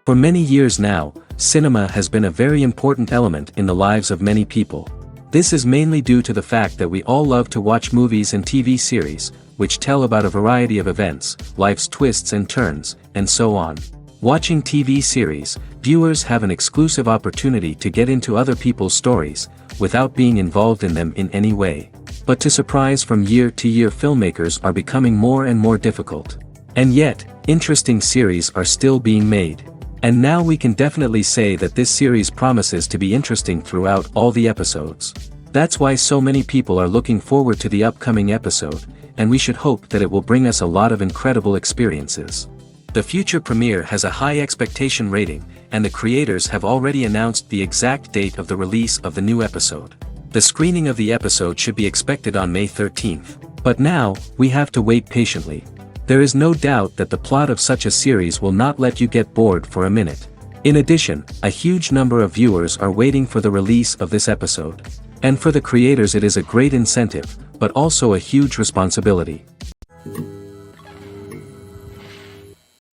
For many years now, cinema has been a very important element in the lives of many people. This is mainly due to the fact that we all love to watch movies and TV series, which tell about a variety of events, life's twists and turns, and so on. Watching TV series, viewers have an exclusive opportunity to get into other people's stories, without being involved in them in any way. But to surprise from year to year, filmmakers are becoming more and more difficult. And yet, interesting series are still being made. And now we can definitely say that this series promises to be interesting throughout all the episodes. That's why so many people are looking forward to the upcoming episode, and we should hope that it will bring us a lot of incredible experiences. The future premiere has a high expectation rating, and the creators have already announced the exact date of the release of the new episode. The screening of the episode should be expected on May 13th. But now, we have to wait patiently. There is no doubt that the plot of such a series will not let you get bored for a minute. In addition, a huge number of viewers are waiting for the release of this episode. And for the creators it is a great incentive, but also a huge responsibility.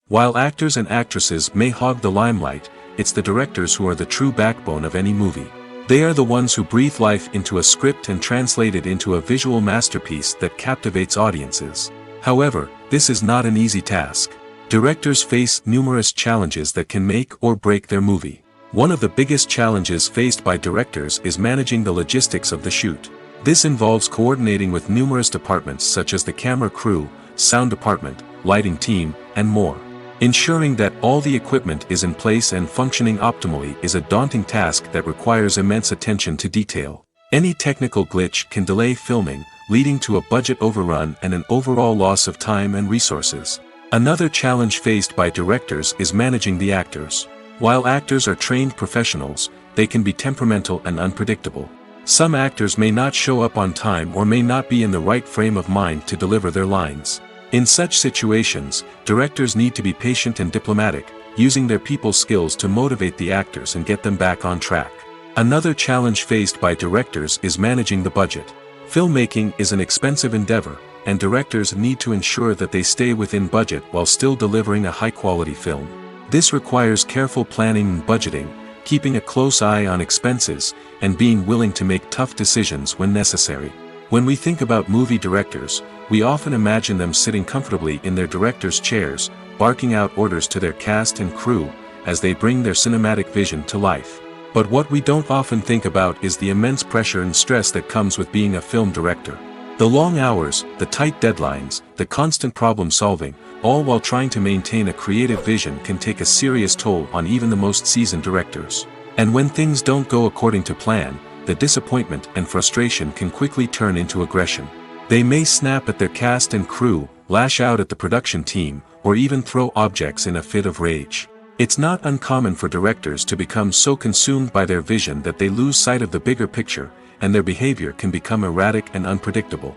While actors and actresses may hog the limelight, it's the directors who are the true backbone of any movie. They are the ones who breathe life into a script and translate it into a visual masterpiece that captivates audiences. However, this is not an easy task. Directors face numerous challenges that can make or break their movie. One of the biggest challenges faced by directors is managing the logistics of the shoot. This involves coordinating with numerous departments such as the camera crew, sound department, lighting team, and more. Ensuring that all the equipment is in place and functioning optimally is a daunting task that requires immense attention to detail. Any technical glitch can delay filming, leading to a budget overrun and an overall loss of time and resources. Another challenge faced by directors is managing the actors. While actors are trained professionals, they can be temperamental and unpredictable. Some actors may not show up on time or may not be in the right frame of mind to deliver their lines. In such situations, directors need to be patient and diplomatic, using their people skills to motivate the actors and get them back on track. Another challenge faced by directors is managing the budget. Filmmaking is an expensive endeavor, and directors need to ensure that they stay within budget while still delivering a high-quality film. This requires careful planning and budgeting, keeping a close eye on expenses, and being willing to make tough decisions when necessary. When we think about movie directors, we often imagine them sitting comfortably in their director's chairs, barking out orders to their cast and crew, as they bring their cinematic vision to life. But what we don't often think about is the immense pressure and stress that comes with being a film director. The long hours, the tight deadlines, the constant problem solving, all while trying to maintain a creative vision can take a serious toll on even the most seasoned directors. And when things don't go according to plan, the disappointment and frustration can quickly turn into aggression. They may snap at their cast and crew, lash out at the production team, or even throw objects in a fit of rage. It's not uncommon for directors to become so consumed by their vision that they lose sight of the bigger picture, and their behavior can become erratic and unpredictable.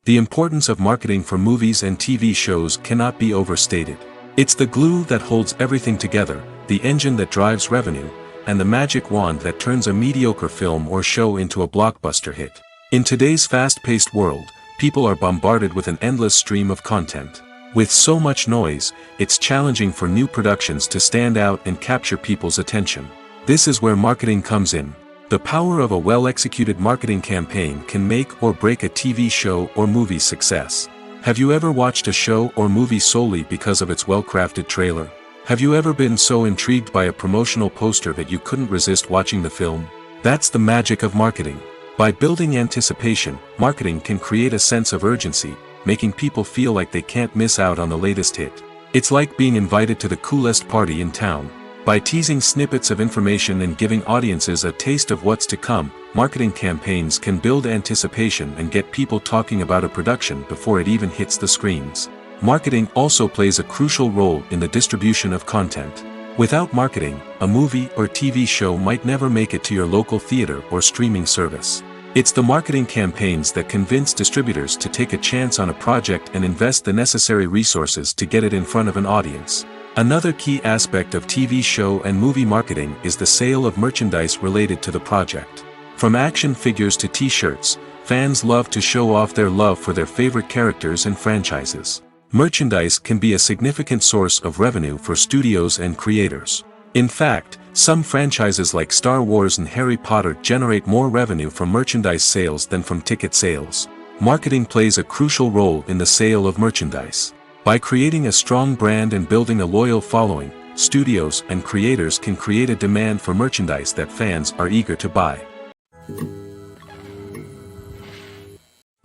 The importance of marketing for movies and TV shows cannot be overstated. It's the glue that holds everything together, the engine that drives revenue, and the magic wand that turns a mediocre film or show into a blockbuster hit. In today's fast-paced world, people are bombarded with an endless stream of content. With so much noise, it's challenging for new productions to stand out and capture people's attention. This is where marketing comes in. The power of a well-executed marketing campaign can make or break a TV show or movie's success. Have you ever watched a show or movie solely because of its well-crafted trailer? Have you ever been so intrigued by a promotional poster that you couldn't resist watching the film? That's the magic of marketing. By building anticipation, marketing can create a sense of urgency, making people feel like they can't miss out on the latest hit. It's like being invited to the coolest party in town. By teasing snippets of information and giving audiences a taste of what's to come, marketing campaigns can build anticipation and get people talking about a production before it even hits the screens. Marketing also plays a crucial role in the distribution of content. Without marketing, a movie or TV show might never make it to your local theater or streaming service. It's the marketing campaigns that convince distributors to take a chance on a project and invest the necessary resources to get it in front of an audience. Another key aspect of TV show and movie marketing is the sale of merchandise related to the project. From action figures to t-shirts, fans love to show off their love for their favorite characters and franchises. Merchandise can be a significant source of revenue for studios and creators. In fact, some franchises like Star Wars and Harry Potter generate more revenue from merchandise sales than from ticket sales. Marketing plays a crucial role in the sale of merchandise. By creating a strong brand and building a loyal following, studios and creators can create a demand for merchandise that fans are eager to buy.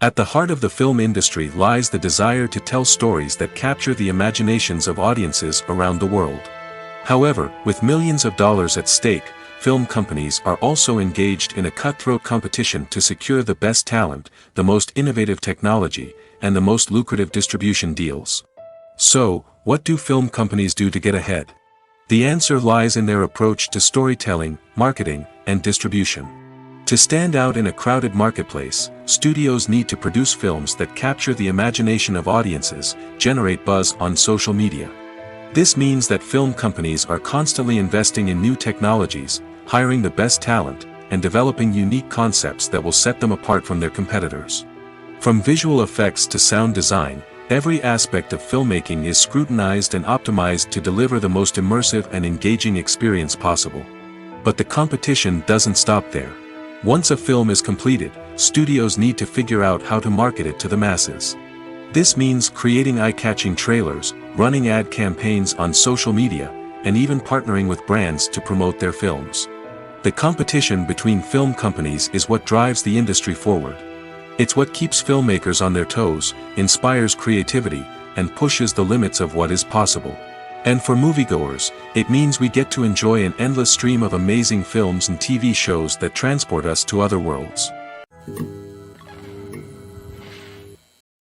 At the heart of the film industry lies the desire to tell stories that capture the imaginations of audiences around the world. However, with millions of dollars at stake, film companies are also engaged in a cutthroat competition to secure the best talent, the most innovative technology, and the most lucrative distribution deals. So, what do film companies do to get ahead? The answer lies in their approach to storytelling, marketing, and distribution. To stand out in a crowded marketplace, studios need to produce films that capture the imagination of audiences, generate buzz on social media. This means that film companies are constantly investing in new technologies, hiring the best talent, and developing unique concepts that will set them apart from their competitors. From visual effects to sound design, every aspect of filmmaking is scrutinized and optimized to deliver the most immersive and engaging experience possible. But the competition doesn't stop there. Once a film is completed, studios need to figure out how to market it to the masses. This means creating eye-catching trailers, running ad campaigns on social media, and even partnering with brands to promote their films. The competition between film companies is what drives the industry forward. It's what keeps filmmakers on their toes, inspires creativity, and pushes the limits of what is possible. And for moviegoers, it means we get to enjoy an endless stream of amazing films and TV shows that transport us to other worlds.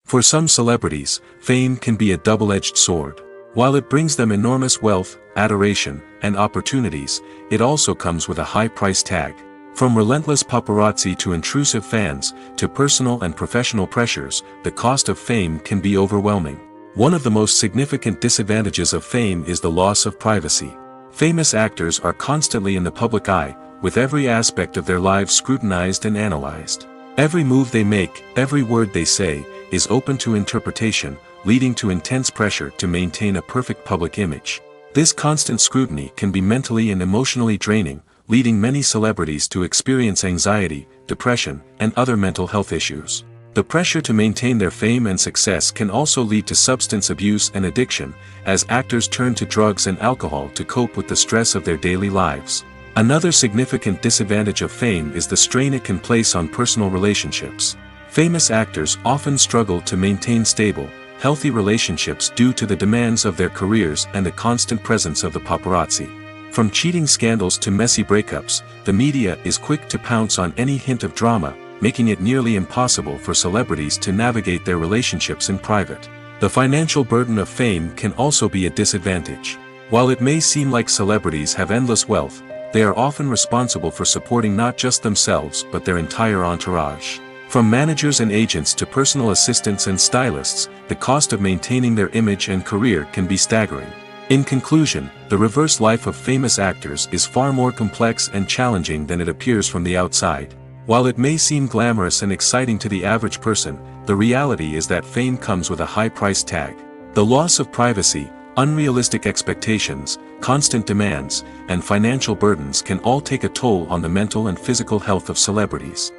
For some celebrities, fame can be a double-edged sword. While it brings them enormous wealth, adoration, and opportunities, it also comes with a high price tag. From relentless paparazzi to intrusive fans, to personal and professional pressures, the cost of fame can be overwhelming. One of the most significant disadvantages of fame is the loss of privacy. Famous actors are constantly in the public eye, with every aspect of their lives scrutinized and analyzed. Every move they make, every word they say, is open to interpretation, leading to intense pressure to maintain a perfect public image. This constant scrutiny can be mentally and emotionally draining, leading many celebrities to experience anxiety, depression, and other mental health issues. The pressure to maintain their fame and success can also lead to substance abuse and addiction, as actors turn to drugs and alcohol to cope with the stress of their daily lives. Another significant disadvantage of fame is the strain it can place on personal relationships. Famous actors often struggle to maintain stable, healthy relationships due to the demands of their careers and the constant presence of the paparazzi. From cheating scandals to messy breakups, the media is quick to pounce on any hint of drama, making it nearly impossible for celebrities to navigate their relationships in private. The financial burden of fame can also be a disadvantage. While it may seem like celebrities have endless wealth, they are often responsible for supporting not just themselves but their entire entourage. From managers and agents to personal assistants and stylists, the cost of maintaining their image and career can be staggering. In conclusion, the reverse life of famous actors is far more complex and challenging than it appears from the outside. While it may seem glamorous and exciting to the average person, the reality is that fame comes with a high price tag. The loss of privacy, unrealistic expectations, constant demands, and financial burdens can all take a toll on the mental and physical health of celebrities.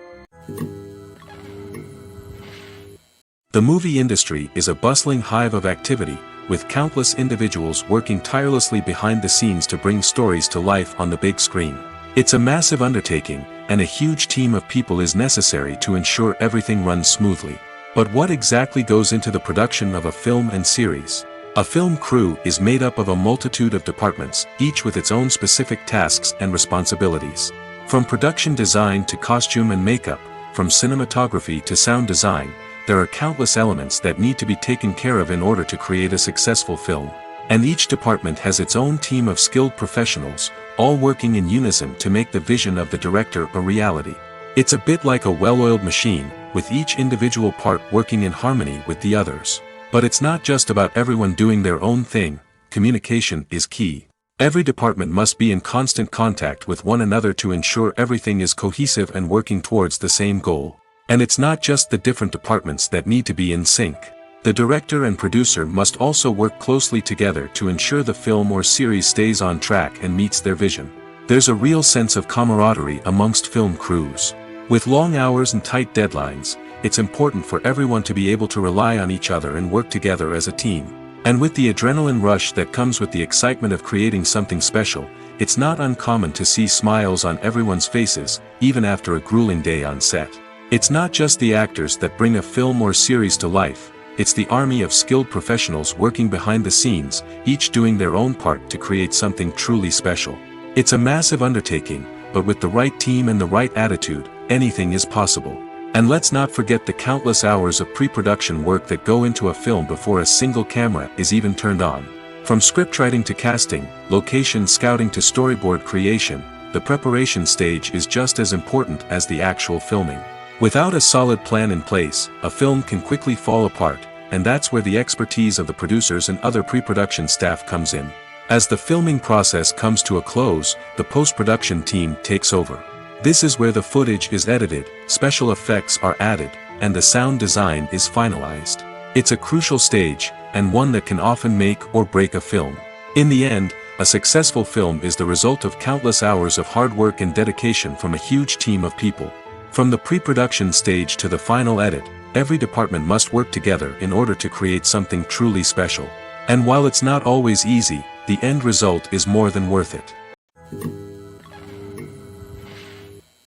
The movie industry is a bustling hive of activity, with countless individuals working tirelessly behind the scenes to bring stories to life on the big screen. It's a massive undertaking, and a huge team of people is necessary to ensure everything runs smoothly. But what exactly goes into the production of a film and series? A film crew is made up of a multitude of departments, each with its own specific tasks and responsibilities. From production design to costume and makeup, from cinematography to sound design, there are countless elements that need to be taken care of in order to create a successful film. And each department has its own team of skilled professionals, all working in unison to make the vision of the director a reality. It's a bit like a well-oiled machine, with each individual part working in harmony with the others. But it's not just about everyone doing their own thing. Communication is key. Every department must be in constant contact with one another to ensure everything is cohesive and working towards the same goal. And it's not just the different departments that need to be in sync. The director and producer must also work closely together to ensure the film or series stays on track and meets their vision. There's a real sense of camaraderie amongst film crews. With long hours and tight deadlines, it's important for everyone to be able to rely on each other and work together as a team. And with the adrenaline rush that comes with the excitement of creating something special, it's not uncommon to see smiles on everyone's faces, even after a grueling day on set. It's not just the actors that bring a film or series to life, it's the army of skilled professionals working behind the scenes, each doing their own part to create something truly special. It's a massive undertaking, but with the right team and the right attitude, anything is possible. And let's not forget the countless hours of pre-production work that go into a film before a single camera is even turned on. From scriptwriting to casting, location scouting to storyboard creation, the preparation stage is just as important as the actual filming. Without a solid plan in place, a film can quickly fall apart, and that's where the expertise of the producers and other pre-production staff comes in. As the filming process comes to a close, the post-production team takes over. This is where the footage is edited, special effects are added, and the sound design is finalized. It's a crucial stage, and one that can often make or break a film. In the end, a successful film is the result of countless hours of hard work and dedication from a huge team of people. From the pre-production stage to the final edit, every department must work together in order to create something truly special. And while it's not always easy, the end result is more than worth it.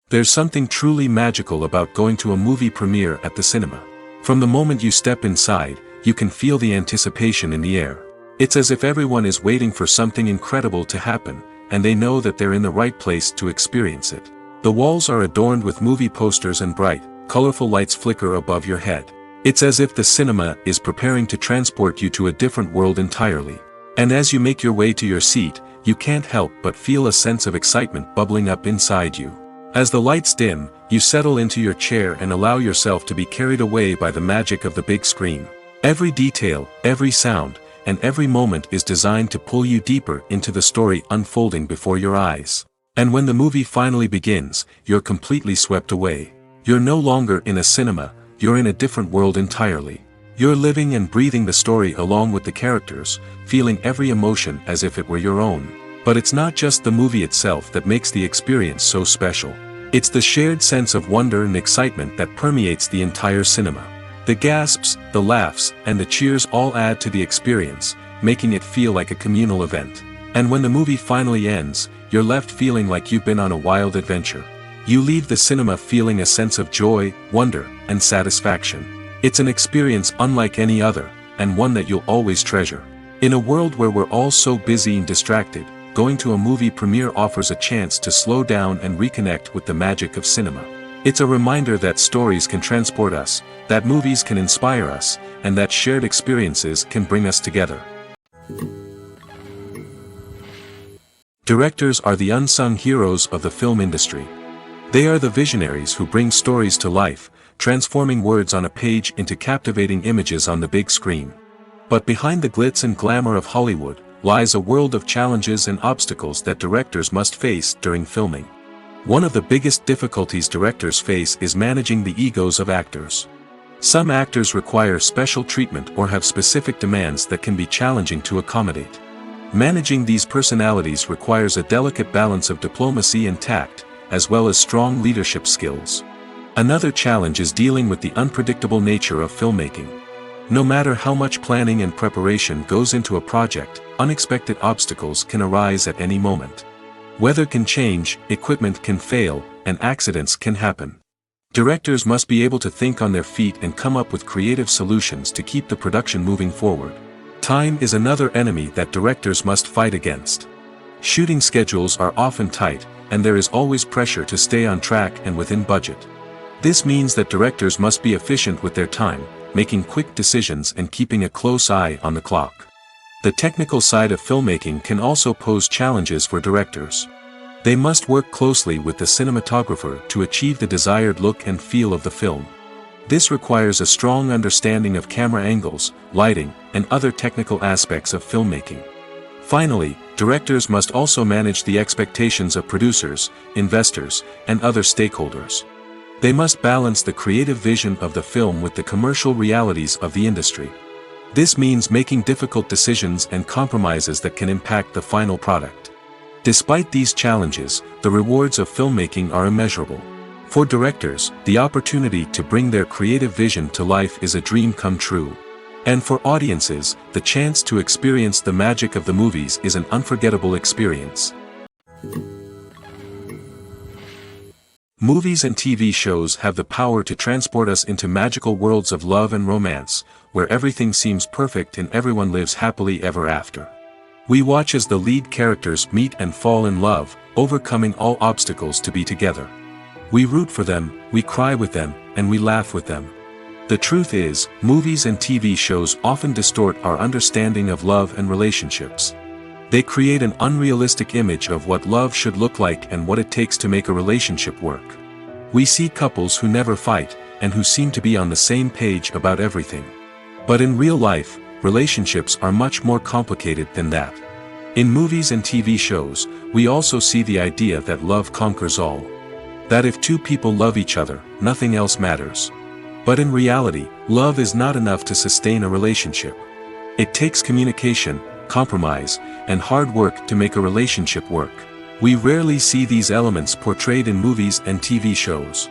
There's something truly magical about going to a movie premiere at the cinema. From the moment you step inside, you can feel the anticipation in the air. It's as if everyone is waiting for something incredible to happen, and they know that they're in the right place to experience it. The walls are adorned with movie posters and bright, colorful lights flicker above your head. It's as if the cinema is preparing to transport you to a different world entirely. And as you make your way to your seat, you can't help but feel a sense of excitement bubbling up inside you. As the lights dim, you settle into your chair and allow yourself to be carried away by the magic of the big screen. Every detail, every sound, and every moment is designed to pull you deeper into the story unfolding before your eyes. And when the movie finally begins, you're completely swept away. You're no longer in a cinema, you're in a different world entirely. You're living and breathing the story along with the characters, feeling every emotion as if it were your own. But it's not just the movie itself that makes the experience so special. It's the shared sense of wonder and excitement that permeates the entire cinema. The gasps, the laughs, and the cheers all add to the experience, making it feel like a communal event. And when the movie finally ends, you're left feeling like you've been on a wild adventure. You leave the cinema feeling a sense of joy, wonder, and satisfaction. It's an experience unlike any other, and one that you'll always treasure. In a world where we're all so busy and distracted, going to a movie premiere offers a chance to slow down and reconnect with the magic of cinema. It's a reminder that stories can transport us, that movies can inspire us, and that shared experiences can bring us together. Directors are the unsung heroes of the film industry. They are the visionaries who bring stories to life, transforming words on a page into captivating images on the big screen. But behind the glitz and glamour of Hollywood, lies a world of challenges and obstacles that directors must face during filming. One of the biggest difficulties directors face is managing the egos of actors. Some actors require special treatment or have specific demands that can be challenging to accommodate. Managing these personalities requires a delicate balance of diplomacy and tact, as well as strong leadership skills. Another challenge is dealing with the unpredictable nature of filmmaking. No matter how much planning and preparation goes into a project, unexpected obstacles can arise at any moment. Weather can change, equipment can fail, and accidents can happen. Directors must be able to think on their feet and come up with creative solutions to keep the production moving forward. Time is another enemy that directors must fight against. Shooting schedules are often tight, and there is always pressure to stay on track and within budget. This means that directors must be efficient with their time, making quick decisions and keeping a close eye on the clock. The technical side of filmmaking can also pose challenges for directors. They must work closely with the cinematographer to achieve the desired look and feel of the film. This requires a strong understanding of camera angles, lighting, and other technical aspects of filmmaking. Finally, directors must also manage the expectations of producers, investors, and other stakeholders. They must balance the creative vision of the film with the commercial realities of the industry. This means making difficult decisions and compromises that can impact the final product. Despite these challenges, the rewards of filmmaking are immeasurable. For directors, the opportunity to bring their creative vision to life is a dream come true. And for audiences, the chance to experience the magic of the movies is an unforgettable experience. Movies and TV shows have the power to transport us into magical worlds of love and romance, where everything seems perfect and everyone lives happily ever after. We watch as the lead characters meet and fall in love, overcoming all obstacles to be together. We root for them, we cry with them, and we laugh with them. The truth is, movies and TV shows often distort our understanding of love and relationships. They create an unrealistic image of what love should look like and what it takes to make a relationship work. We see couples who never fight, and who seem to be on the same page about everything. But in real life, relationships are much more complicated than that. In movies and TV shows, we also see the idea that love conquers all. That if two people love each other, nothing else matters. But in reality, love is not enough to sustain a relationship. It takes communication, compromise, and hard work to make a relationship work. We rarely see these elements portrayed in movies and TV shows.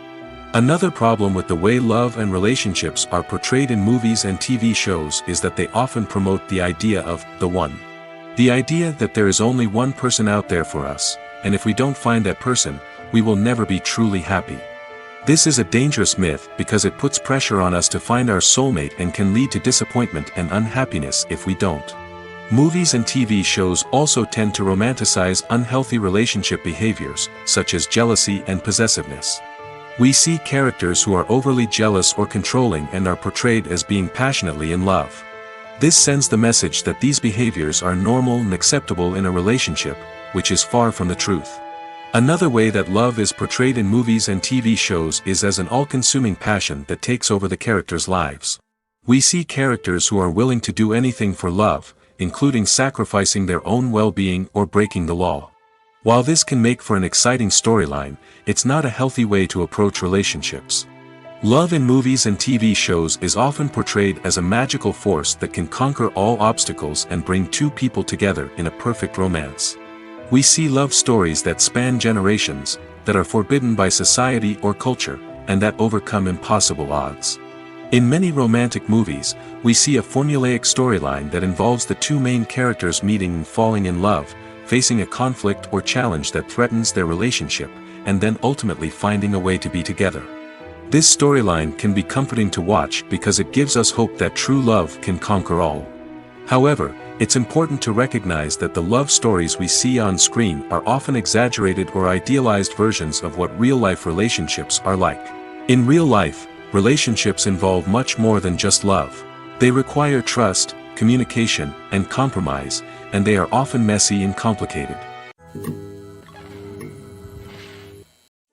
Another problem with the way love and relationships are portrayed in movies and TV shows is that they often promote the idea of the one. The idea that there is only one person out there for us, and if we don't find that person, we will never be truly happy. This is a dangerous myth because it puts pressure on us to find our soulmate and can lead to disappointment and unhappiness if we don't. Movies and TV shows also tend to romanticize unhealthy relationship behaviors, such as jealousy and possessiveness. We see characters who are overly jealous or controlling and are portrayed as being passionately in love. This sends the message that these behaviors are normal and acceptable in a relationship, which is far from the truth. Another way that love is portrayed in movies and TV shows is as an all-consuming passion that takes over the characters' lives. We see characters who are willing to do anything for love, including sacrificing their own well-being or breaking the law. While this can make for an exciting storyline, it's not a healthy way to approach relationships. Love in movies and TV shows is often portrayed as a magical force that can conquer all obstacles and bring two people together in a perfect romance. We see love stories that span generations, that are forbidden by society or culture, and that overcome impossible odds. In many romantic movies, we see a formulaic storyline that involves the two main characters meeting and falling in love, facing a conflict or challenge that threatens their relationship, and then ultimately finding a way to be together. This storyline can be comforting to watch because it gives us hope that true love can conquer all. However, it's important to recognize that the love stories we see on screen are often exaggerated or idealized versions of what real-life relationships are like. In real life, relationships involve much more than just love. They require trust, communication, and compromise, and they are often messy and complicated.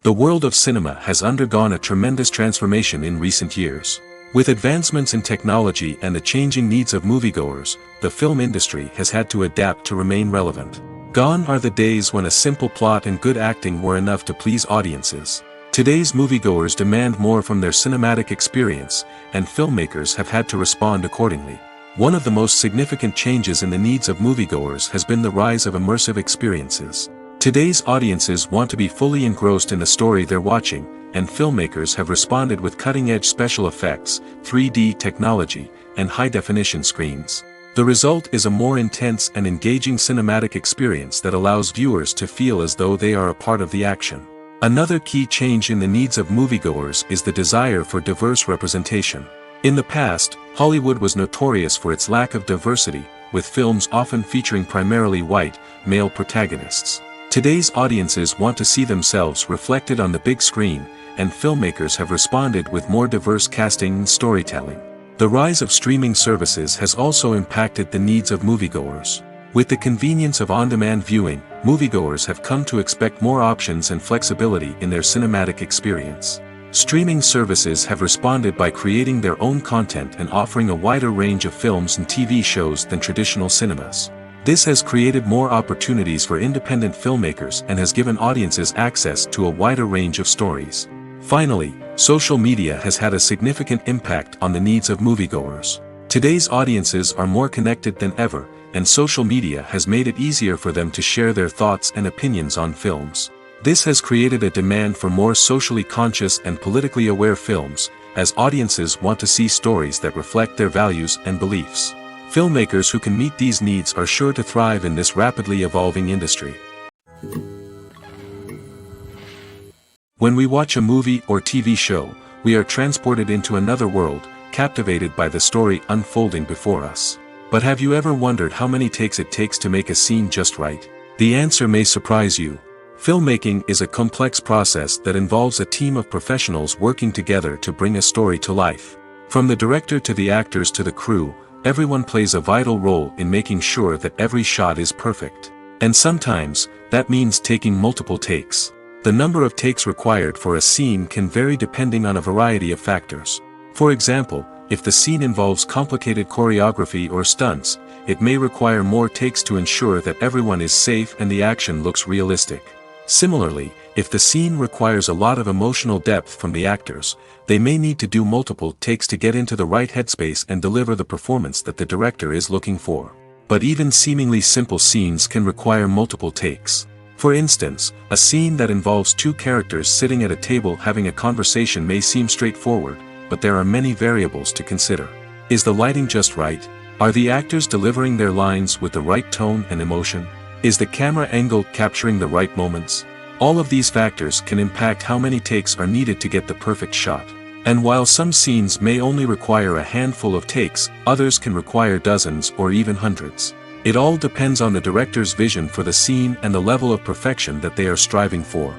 The world of cinema has undergone a tremendous transformation in recent years. With advancements in technology and the changing needs of moviegoers, the film industry has had to adapt to remain relevant. Gone are the days when a simple plot and good acting were enough to please audiences. Today's moviegoers demand more from their cinematic experience, and filmmakers have had to respond accordingly. One of the most significant changes in the needs of moviegoers has been the rise of immersive experiences. Today's audiences want to be fully engrossed in the story they're watching, and filmmakers have responded with cutting-edge special effects, 3D technology, and high-definition screens. The result is a more intense and engaging cinematic experience that allows viewers to feel as though they are a part of the action. Another key change in the needs of moviegoers is the desire for diverse representation. In the past, Hollywood was notorious for its lack of diversity, with films often featuring primarily white, male protagonists. Today's audiences want to see themselves reflected on the big screen, and filmmakers have responded with more diverse casting and storytelling. The rise of streaming services has also impacted the needs of moviegoers. With the convenience of on-demand viewing, moviegoers have come to expect more options and flexibility in their cinematic experience. Streaming services have responded by creating their own content and offering a wider range of films and TV shows than traditional cinemas. This has created more opportunities for independent filmmakers and has given audiences access to a wider range of stories. Finally, social media has had a significant impact on the needs of moviegoers. Today's audiences are more connected than ever, and social media has made it easier for them to share their thoughts and opinions on films. This has created a demand for more socially conscious and politically aware films, as audiences want to see stories that reflect their values and beliefs. Filmmakers who can meet these needs are sure to thrive in this rapidly evolving industry. When we watch a movie or TV show, we are transported into another world, captivated by the story unfolding before us. But have you ever wondered how many takes it takes to make a scene just right? The answer may surprise you. Filmmaking is a complex process that involves a team of professionals working together to bring a story to life. From the director to the actors to the crew, everyone plays a vital role in making sure that every shot is perfect. And sometimes, that means taking multiple takes. The number of takes required for a scene can vary depending on a variety of factors. For example, if the scene involves complicated choreography or stunts, it may require more takes to ensure that everyone is safe and the action looks realistic. Similarly, if the scene requires a lot of emotional depth from the actors, they may need to do multiple takes to get into the right headspace and deliver the performance that the director is looking for. But even seemingly simple scenes can require multiple takes. For instance, a scene that involves two characters sitting at a table having a conversation may seem straightforward, but there are many variables to consider. Is the lighting just right? Are the actors delivering their lines with the right tone and emotion? Is the camera angle capturing the right moments? All of these factors can impact how many takes are needed to get the perfect shot. And while some scenes may only require a handful of takes, others can require dozens or even hundreds. It all depends on the director's vision for the scene and the level of perfection that they are striving for.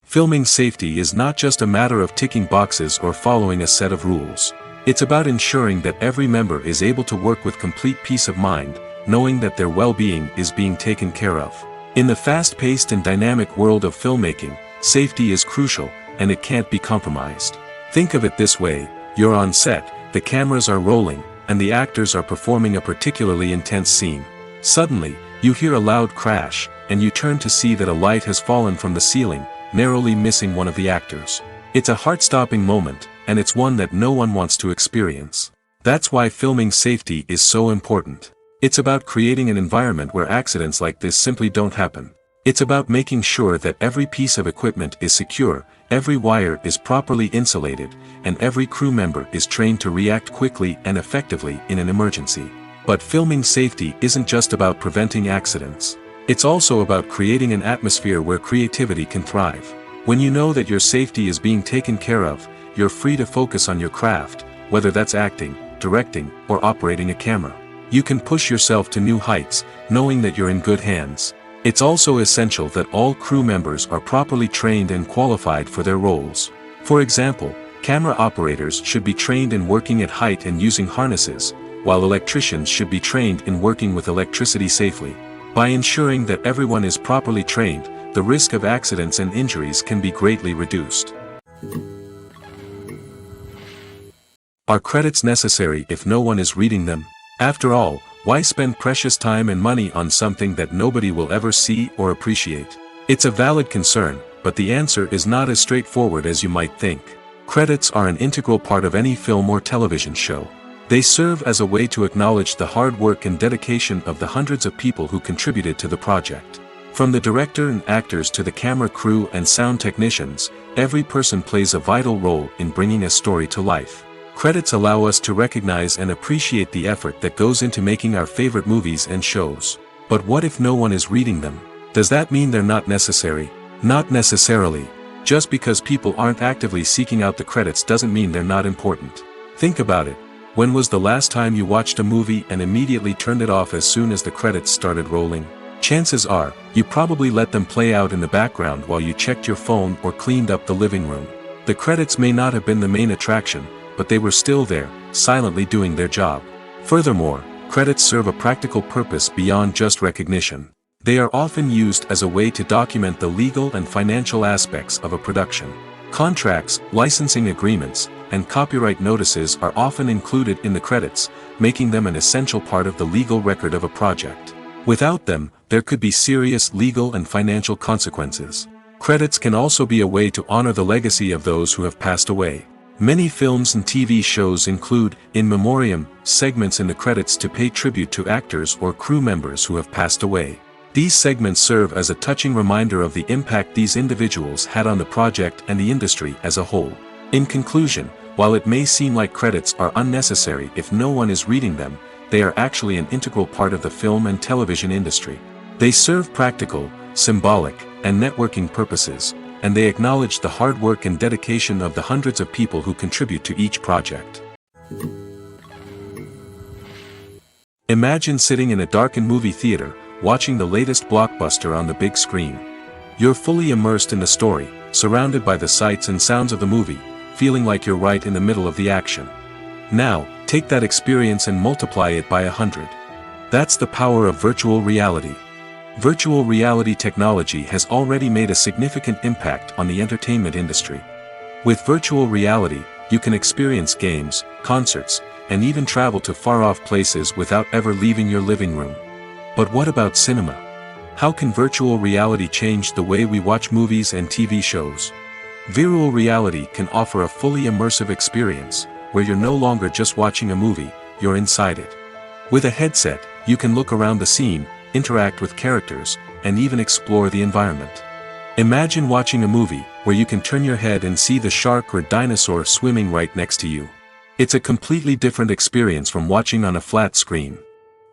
Filming safety is not just a matter of ticking boxes or following a set of rules. It's about ensuring that every member is able to work with complete peace of mind, knowing that their well-being is being taken care of. In the fast-paced and dynamic world of filmmaking, safety is crucial, and it can't be compromised. Think of it this way: you're on set, the cameras are rolling, and the actors are performing a particularly intense scene. Suddenly, you hear a loud crash, and you turn to see that a light has fallen from the ceiling, narrowly missing one of the actors. It's a heart-stopping moment, and it's one that no one wants to experience. That's why filming safety is so important. It's about creating an environment where accidents like this simply don't happen. It's about making sure that every piece of equipment is secure, every wire is properly insulated, and every crew member is trained to react quickly and effectively in an emergency. But filming safety isn't just about preventing accidents. It's also about creating an atmosphere where creativity can thrive. When you know that your safety is being taken care of, you're free to focus on your craft, whether that's acting, directing, or operating a camera. You can push yourself to new heights, knowing that you're in good hands. It's also essential that all crew members are properly trained and qualified for their roles. For example, camera operators should be trained in working at height and using harnesses, while electricians should be trained in working with electricity safely. By ensuring that everyone is properly trained, the risk of accidents and injuries can be greatly reduced. Are credits necessary if no one is reading them? After all, why spend precious time and money on something that nobody will ever see or appreciate? It's a valid concern, but the answer is not as straightforward as you might think. Credits are an integral part of any film or television show. They serve as a way to acknowledge the hard work and dedication of the hundreds of people who contributed to the project. From the director and actors to the camera crew and sound technicians, every person plays a vital role in bringing a story to life. Credits allow us to recognize and appreciate the effort that goes into making our favorite movies and shows. But what if no one is reading them? Does that mean they're not necessary? Not necessarily. Just because people aren't actively seeking out the credits doesn't mean they're not important. Think about it. When was the last time you watched a movie and immediately turned it off as soon as the credits started rolling? Chances are, you probably let them play out in the background while you checked your phone or cleaned up the living room. The credits may not have been the main attraction, but they were still there, silently doing their job. Furthermore, credits serve a practical purpose beyond just recognition. They are often used as a way to document the legal and financial aspects of a production. Contracts, licensing agreements, and copyright notices are often included in the credits, making them an essential part of the legal record of a project. Without them, there could be serious legal and financial consequences. Credits can also be a way to honor the legacy of those who have passed away. Many films and TV shows include, in memoriam, segments in the credits to pay tribute to actors or crew members who have passed away. These segments serve as a touching reminder of the impact these individuals had on the project and the industry as a whole. In conclusion, while it may seem like credits are unnecessary if no one is reading them, they are actually an integral part of the film and television industry. They serve practical, symbolic, and networking purposes, and they acknowledge the hard work and dedication of the hundreds of people who contribute to each project. Imagine sitting in a darkened movie theater, watching the latest blockbuster on the big screen. You're fully immersed in the story, surrounded by the sights and sounds of the movie, feeling like you're right in the middle of the action. Now, take that experience and multiply it by 100. That's the power of virtual reality. Virtual reality technology has already made a significant impact on the entertainment industry. With virtual reality, you can experience games, concerts, and even travel to far-off places without ever leaving your living room. But what about cinema? How can virtual reality change the way we watch movies and TV shows? Virtual reality can offer a fully immersive experience, where you're no longer just watching a movie, you're inside it. With a headset, you can look around the scene, interact with characters, and even explore the environment. Imagine watching a movie where you can turn your head and see the shark or dinosaur swimming right next to you. It's a completely different experience from watching on a flat screen.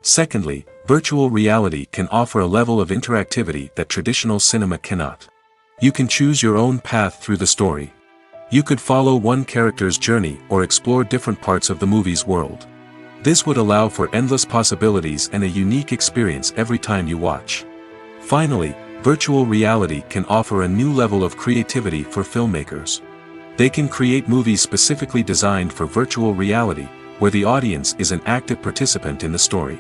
Secondly, virtual reality can offer a level of interactivity that traditional cinema cannot. You can choose your own path through the story. You could follow one character's journey or explore different parts of the movie's world. This would allow for endless possibilities and a unique experience every time you watch. Finally, virtual reality can offer a new level of creativity for filmmakers. They can create movies specifically designed for virtual reality, where the audience is an active participant in the story.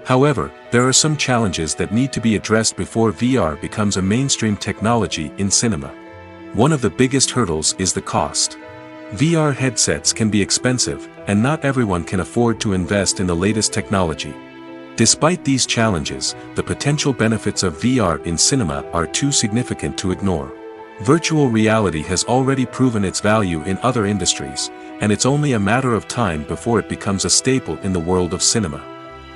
However, there are some challenges that need to be addressed before VR becomes a mainstream technology in cinema. One of the biggest hurdles is the cost. VR headsets can be expensive, and not everyone can afford to invest in the latest technology. Despite these challenges, the potential benefits of VR in cinema are too significant to ignore. Virtual reality has already proven its value in other industries, and it's only a matter of time before it becomes a staple in the world of cinema.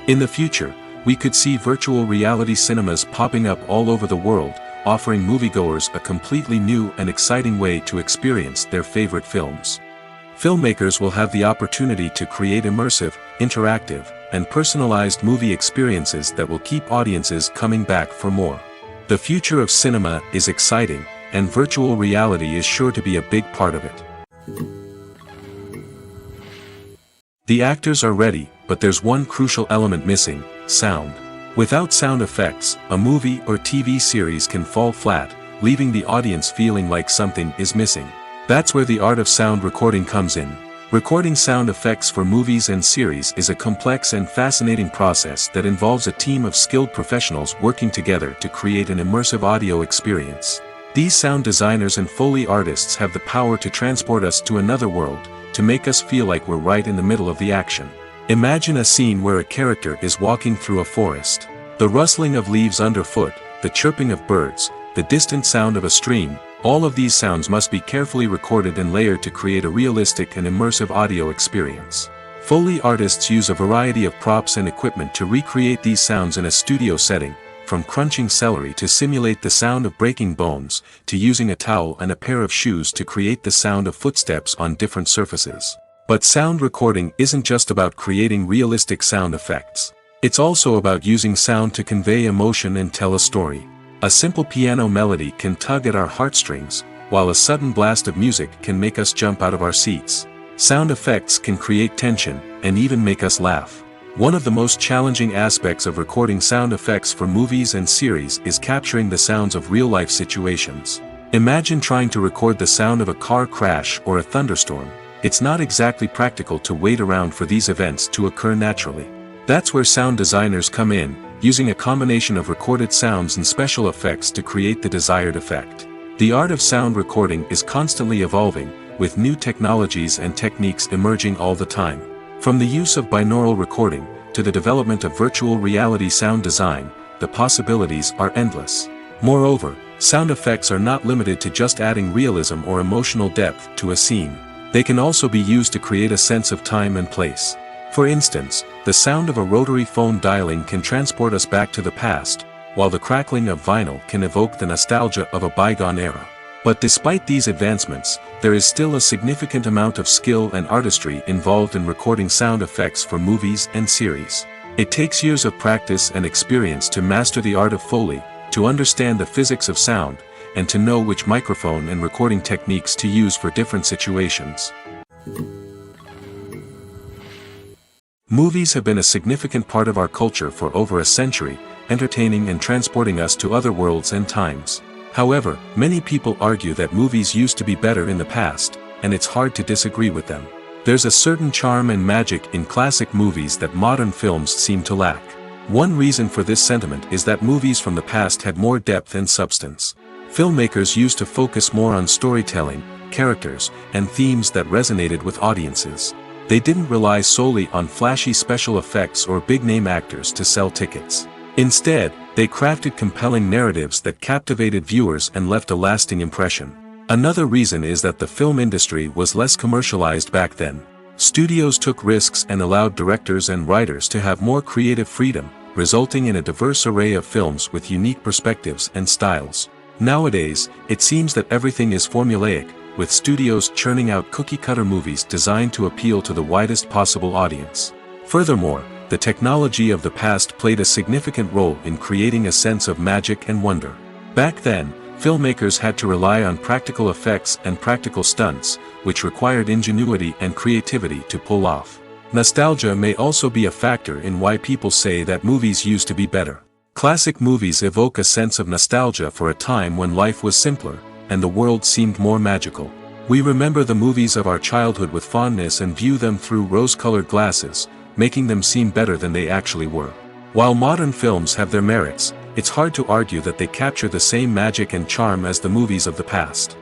In the future, we could see virtual reality cinemas popping up all over the world, offering moviegoers a completely new and exciting way to experience their favorite films. Filmmakers will have the opportunity to create immersive, interactive, and personalized movie experiences that will keep audiences coming back for more. The future of cinema is exciting, and virtual reality is sure to be a big part of it. The actors are ready, but there's one crucial element missing: sound. Without sound effects, a movie or TV series can fall flat, leaving the audience feeling like something is missing. That's where the art of sound recording comes in. Recording sound effects for movies and series is a complex and fascinating process that involves a team of skilled professionals working together to create an immersive audio experience. These sound designers and Foley artists have the power to transport us to another world, to make us feel like we're right in the middle of the action. Imagine a scene where a character is walking through a forest. The rustling of leaves underfoot, the chirping of birds, the distant sound of a stream, all of these sounds must be carefully recorded and layered to create a realistic and immersive audio experience. Foley artists use a variety of props and equipment to recreate these sounds in a studio setting, from crunching celery to simulate the sound of breaking bones, to using a towel and a pair of shoes to create the sound of footsteps on different surfaces. But sound recording isn't just about creating realistic sound effects. It's also about using sound to convey emotion and tell a story. A simple piano melody can tug at our heartstrings, while a sudden blast of music can make us jump out of our seats. Sound effects can create tension, and even make us laugh. One of the most challenging aspects of recording sound effects for movies and series is capturing the sounds of real-life situations. Imagine trying to record the sound of a car crash or a thunderstorm. It's not exactly practical to wait around for these events to occur naturally. That's where sound designers come in, using a combination of recorded sounds and special effects to create the desired effect. The art of sound recording is constantly evolving, with new technologies and techniques emerging all the time. From the use of binaural recording, to the development of virtual reality sound design, the possibilities are endless. Moreover, Sound effects are not limited to just adding realism or emotional depth to a scene. They can also be used to create a sense of time and place. For instance, the sound of a rotary phone dialing can transport us back to the past, while the crackling of vinyl can evoke the nostalgia of a bygone era. But despite these advancements, there is still a significant amount of skill and artistry involved in recording sound effects for movies and series. It takes years of practice and experience to master the art of Foley, to understand the physics of sound, and to know which microphone and recording techniques to use for different situations. Movies have been a significant part of our culture for over a century, entertaining and transporting us to other worlds and times. However, many people argue that movies used to be better in the past, and it's hard to disagree with them. There's a certain charm and magic in classic movies that modern films seem to lack. One reason for this sentiment is that movies from the past had more depth and substance. Filmmakers used to focus more on storytelling, characters, and themes that resonated with audiences. They didn't rely solely on flashy special effects or big-name actors to sell tickets. Instead, they crafted compelling narratives that captivated viewers and left a lasting impression. Another reason is that the film industry was less commercialized back then. Studios took risks and allowed directors and writers to have more creative freedom, resulting in a diverse array of films with unique perspectives and styles. Nowadays, it seems that everything is formulaic, with studios churning out cookie-cutter movies designed to appeal to the widest possible audience. Furthermore, the technology of the past played a significant role in creating a sense of magic and wonder. Back then, filmmakers had to rely on practical effects and practical stunts, which required ingenuity and creativity to pull off. Nostalgia may also be a factor in why people say that movies used to be better. Classic movies evoke a sense of nostalgia for a time when life was simpler, and the world seemed more magical. We remember the movies of our childhood with fondness and view them through rose-colored glasses, making them seem better than they actually were. While modern films have their merits, it's hard to argue that they capture the same magic and charm as the movies of the past.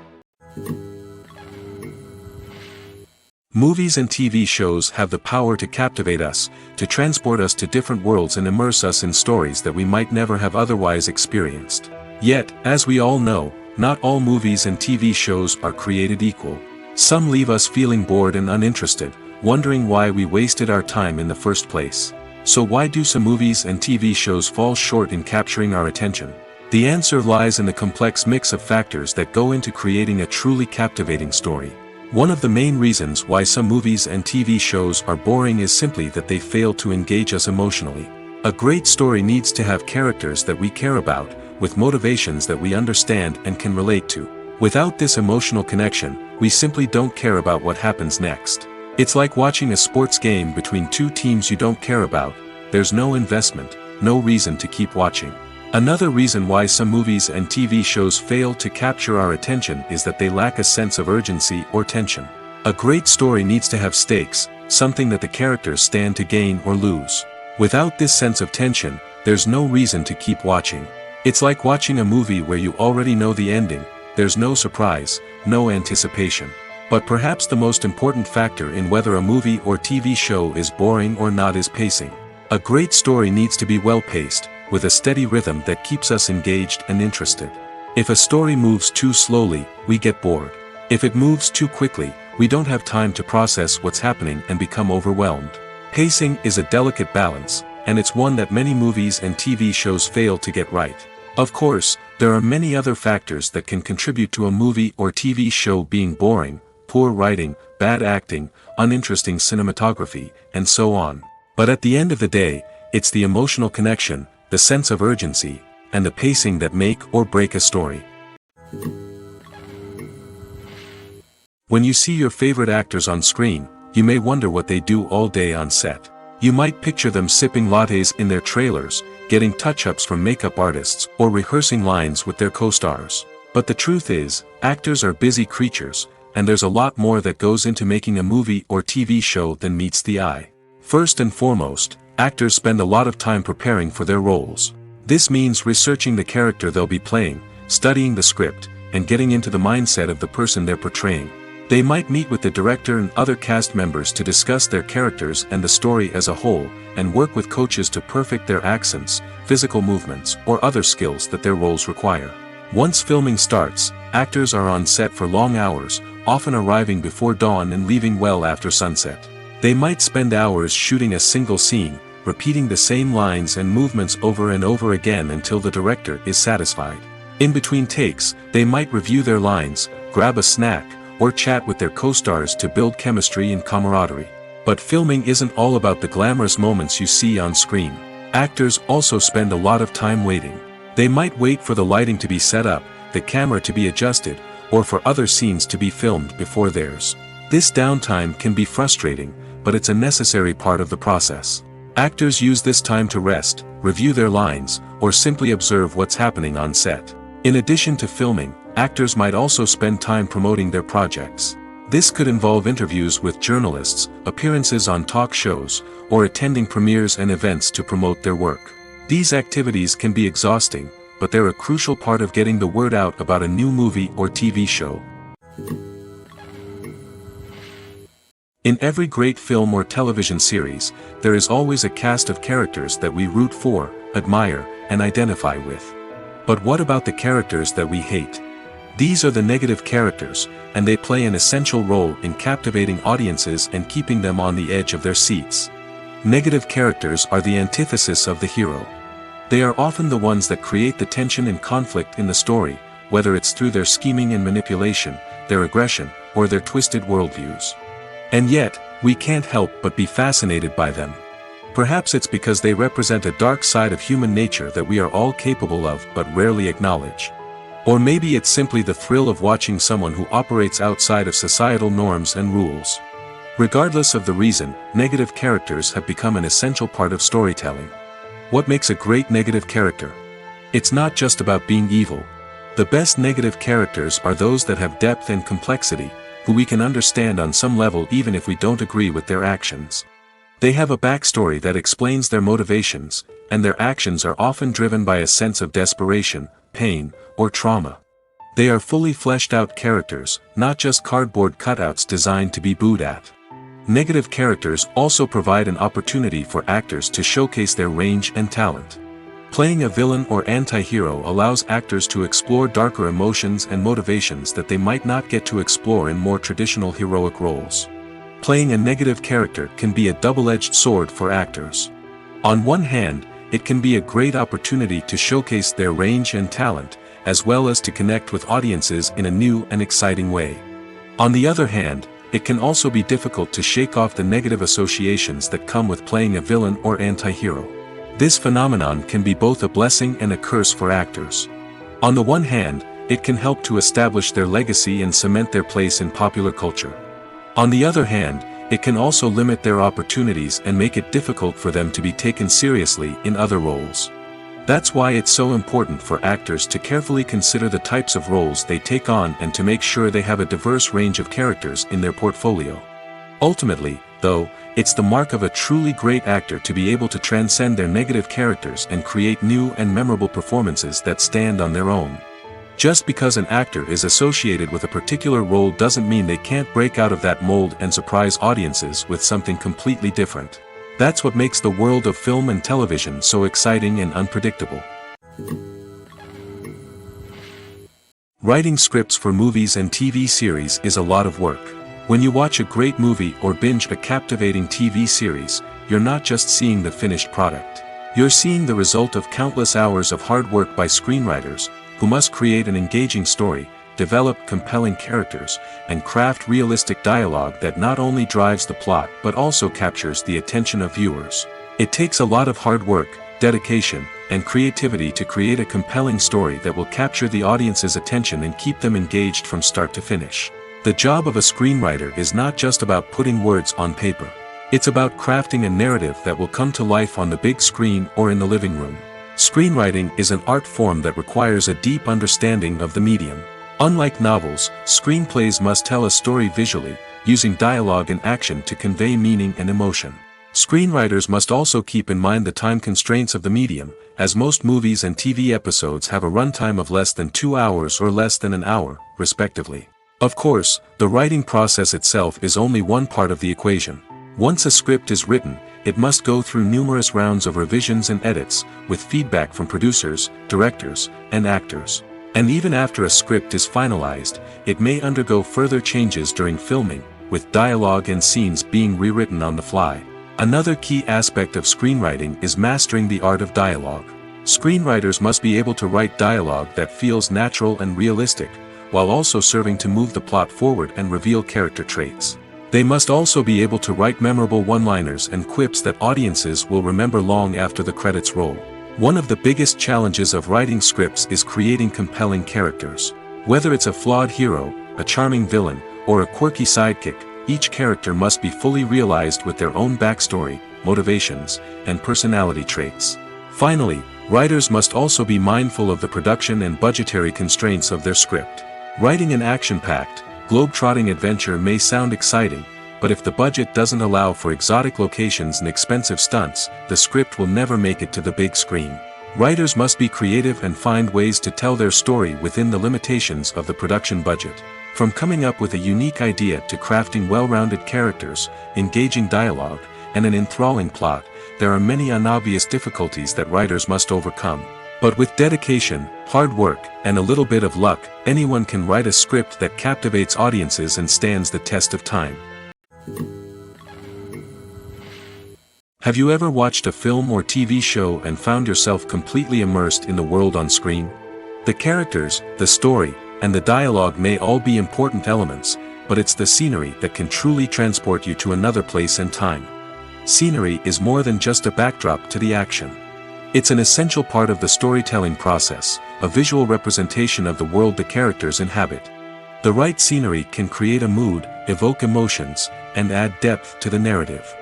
Movies and TV shows have the power to captivate us, to transport us to different worlds and immerse us in stories that we might never have otherwise experienced. Yet, as we all know, not all movies and TV shows are created equal. Some leave us feeling bored and uninterested, wondering why we wasted our time in the first place. So why do some movies and TV shows fall short in capturing our attention? The answer lies in the complex mix of factors that go into creating a truly captivating story. One of the main reasons why some movies and TV shows are boring is simply that they fail to engage us emotionally. A great story needs to have characters that we care about, with motivations that we understand and can relate to. Without this emotional connection, we simply don't care about what happens next. It's like watching a sports game between two teams you don't care about. There's no investment, no reason to keep watching. Another reason why some movies and TV shows fail to capture our attention is that they lack a sense of urgency or tension. A great story needs to have stakes, something that the characters stand to gain or lose. Without this sense of tension, there's no reason to keep watching. It's like watching a movie where you already know the ending. There's no surprise, no anticipation. But perhaps the most important factor in whether a movie or TV show is boring or not is pacing. A great story needs to be well-paced, with a steady rhythm that keeps us engaged and interested. If a story moves too slowly, we get bored. If it moves too quickly, we don't have time to process what's happening and become overwhelmed. Pacing is a delicate balance, and it's one that many movies and TV shows fail to get right. Of course, there are many other factors that can contribute to a movie or TV show being boring: poor writing, bad acting, uninteresting cinematography, and so on. But at the end of the day, it's the emotional connection, the sense of urgency, and the pacing that make or break a story. When you see your favorite actors on screen, you may wonder what they do all day on set. You might picture them sipping lattes in their trailers, getting touch-ups from makeup artists, or rehearsing lines with their co-stars. But the truth is, actors are busy creatures, and there's a lot more that goes into making a movie or TV show than meets the eye. First and foremost, actors spend a lot of time preparing for their roles. This means researching the character they'll be playing, studying the script, and getting into the mindset of the person they're portraying. They might meet with the director and other cast members to discuss their characters and the story as a whole, and work with coaches to perfect their accents, physical movements, or other skills that their roles require. Once filming starts, actors are on set for long hours, often arriving before dawn and leaving well after sunset. They might spend hours shooting a single scene, repeating the same lines and movements over and over again until the director is satisfied. In between takes, they might review their lines, grab a snack, or chat with their co-stars to build chemistry and camaraderie. But filming isn't all about the glamorous moments you see on screen. Actors also spend a lot of time waiting. They might wait for the lighting to be set up, the camera to be adjusted, or for other scenes to be filmed before theirs. This downtime can be frustrating, but it's a necessary part of the process. Actors use this time to rest, review their lines, or simply observe what's happening on set. In addition to filming, actors might also spend time promoting their projects. This could involve interviews with journalists, appearances on talk shows, or attending premieres and events to promote their work. These activities can be exhausting, but they're a crucial part of getting the word out about a new movie or TV show. In every great film or television series, there is always a cast of characters that we root for, admire, and identify with. But what about the characters that we hate? These are the negative characters, and they play an essential role in captivating audiences and keeping them on the edge of their seats. Negative characters are the antithesis of the hero. They are often the ones that create the tension and conflict in the story, whether it's through their scheming and manipulation, their aggression, or their twisted worldviews. And yet, we can't help but be fascinated by them. Perhaps it's because they represent a dark side of human nature that we are all capable of but rarely acknowledge. Or maybe it's simply the thrill of watching someone who operates outside of societal norms and rules. Regardless of the reason, negative characters have become an essential part of storytelling. What makes a great negative character? It's not just about being evil. The best negative characters are those that have depth and complexity, who we can understand on some level even if we don't agree with their actions. They have a backstory that explains their motivations, and their actions are often driven by a sense of desperation, pain, or trauma. They are fully fleshed out characters, not just cardboard cutouts designed to be booed at. Negative characters also provide an opportunity for actors to showcase their range and talent. Playing a villain or anti-hero allows actors to explore darker emotions and motivations that they might not get to explore in more traditional heroic roles. Playing a negative character can be a double-edged sword for actors. On one hand, it can be a great opportunity to showcase their range and talent, as well as to connect with audiences in a new and exciting way. On the other hand, it can also be difficult to shake off the negative associations that come with playing a villain or anti-hero. This phenomenon can be both a blessing and a curse for actors. On the one hand, it can help to establish their legacy and cement their place in popular culture. On the other hand, it can also limit their opportunities and make it difficult for them to be taken seriously in other roles. That's why it's so important for actors to carefully consider the types of roles they take on and to make sure they have a diverse range of characters in their portfolio. Ultimately, though, it's the mark of a truly great actor to be able to transcend their negative characters and create new and memorable performances that stand on their own. Just because an actor is associated with a particular role doesn't mean they can't break out of that mold and surprise audiences with something completely different. That's what makes the world of film and television so exciting and unpredictable. Writing scripts for movies and TV series is a lot of work. When you watch a great movie or binge a captivating TV series, you're not just seeing the finished product. You're seeing the result of countless hours of hard work by screenwriters, who must create an engaging story, develop compelling characters, and craft realistic dialogue that not only drives the plot but also captures the attention of viewers. It takes a lot of hard work, dedication, and creativity to create a compelling story that will capture the audience's attention and keep them engaged from start to finish. The job of a screenwriter is not just about putting words on paper. It's about crafting a narrative that will come to life on the big screen or in the living room. Screenwriting is an art form that requires a deep understanding of the medium. Unlike novels, screenplays must tell a story visually, using dialogue and action to convey meaning and emotion. Screenwriters must also keep in mind the time constraints of the medium, as most movies and TV episodes have a runtime of less than 2 hours or less than an hour, respectively. Of course, the writing process itself is only one part of the equation. Once a script is written, it must go through numerous rounds of revisions and edits, with feedback from producers, directors, and actors. And even after a script is finalized, it may undergo further changes during filming, with dialogue and scenes being rewritten on the fly. Another key aspect of screenwriting is mastering the art of dialogue. Screenwriters must be able to write dialogue that feels natural and realistic, while also serving to move the plot forward and reveal character traits. They must also be able to write memorable one-liners and quips that audiences will remember long after the credits roll. One of the biggest challenges of writing scripts is creating compelling characters. Whether it's a flawed hero, a charming villain, or a quirky sidekick, each character must be fully realized with their own backstory, motivations, and personality traits. Finally, writers must also be mindful of the production and budgetary constraints of their script. Writing an action-packed, globe-trotting adventure may sound exciting, but if the budget doesn't allow for exotic locations and expensive stunts, the script will never make it to the big screen. Writers must be creative and find ways to tell their story within the limitations of the production budget. From coming up with a unique idea to crafting well-rounded characters, engaging dialogue, and an enthralling plot, there are many unobvious difficulties that writers must overcome. But with dedication, hard work, and a little bit of luck, anyone can write a script that captivates audiences and stands the test of time. Have you ever watched a film or TV show and found yourself completely immersed in the world on screen? The characters, the story, and the dialogue may all be important elements, but it's the scenery that can truly transport you to another place and time. Scenery is more than just a backdrop to the action. It's an essential part of the storytelling process, a visual representation of the world the characters inhabit. The right scenery can create a mood, evoke emotions, and add depth to the narrative.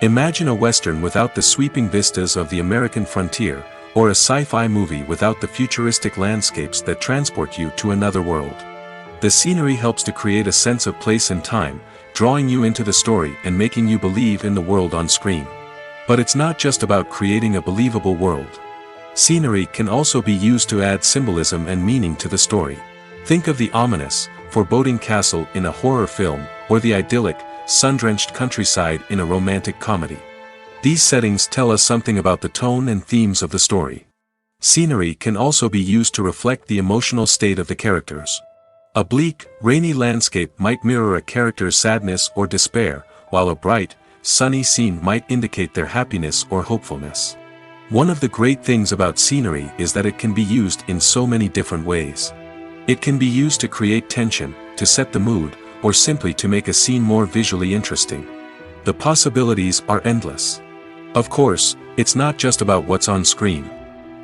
Imagine a Western without the sweeping vistas of the American frontier, or a sci-fi movie without the futuristic landscapes that transport you to another world. The scenery helps to create a sense of place and time, drawing you into the story and making you believe in the world on screen. But it's not just about creating a believable world. Scenery can also be used to add symbolism and meaning to the story. Think of the ominous, foreboding castle in a horror film, or the idyllic, sun-drenched countryside in a romantic comedy. These settings tell us something about the tone and themes of the story. Scenery can also be used to reflect the emotional state of the characters. A bleak, rainy landscape might mirror a character's sadness or despair, while a bright, sunny scene might indicate their happiness or hopefulness. One of the great things about scenery is that it can be used in so many different ways. It can be used to create tension, to set the mood, or simply to make a scene more visually interesting. The possibilities are endless. Of course, it's not just about what's on screen.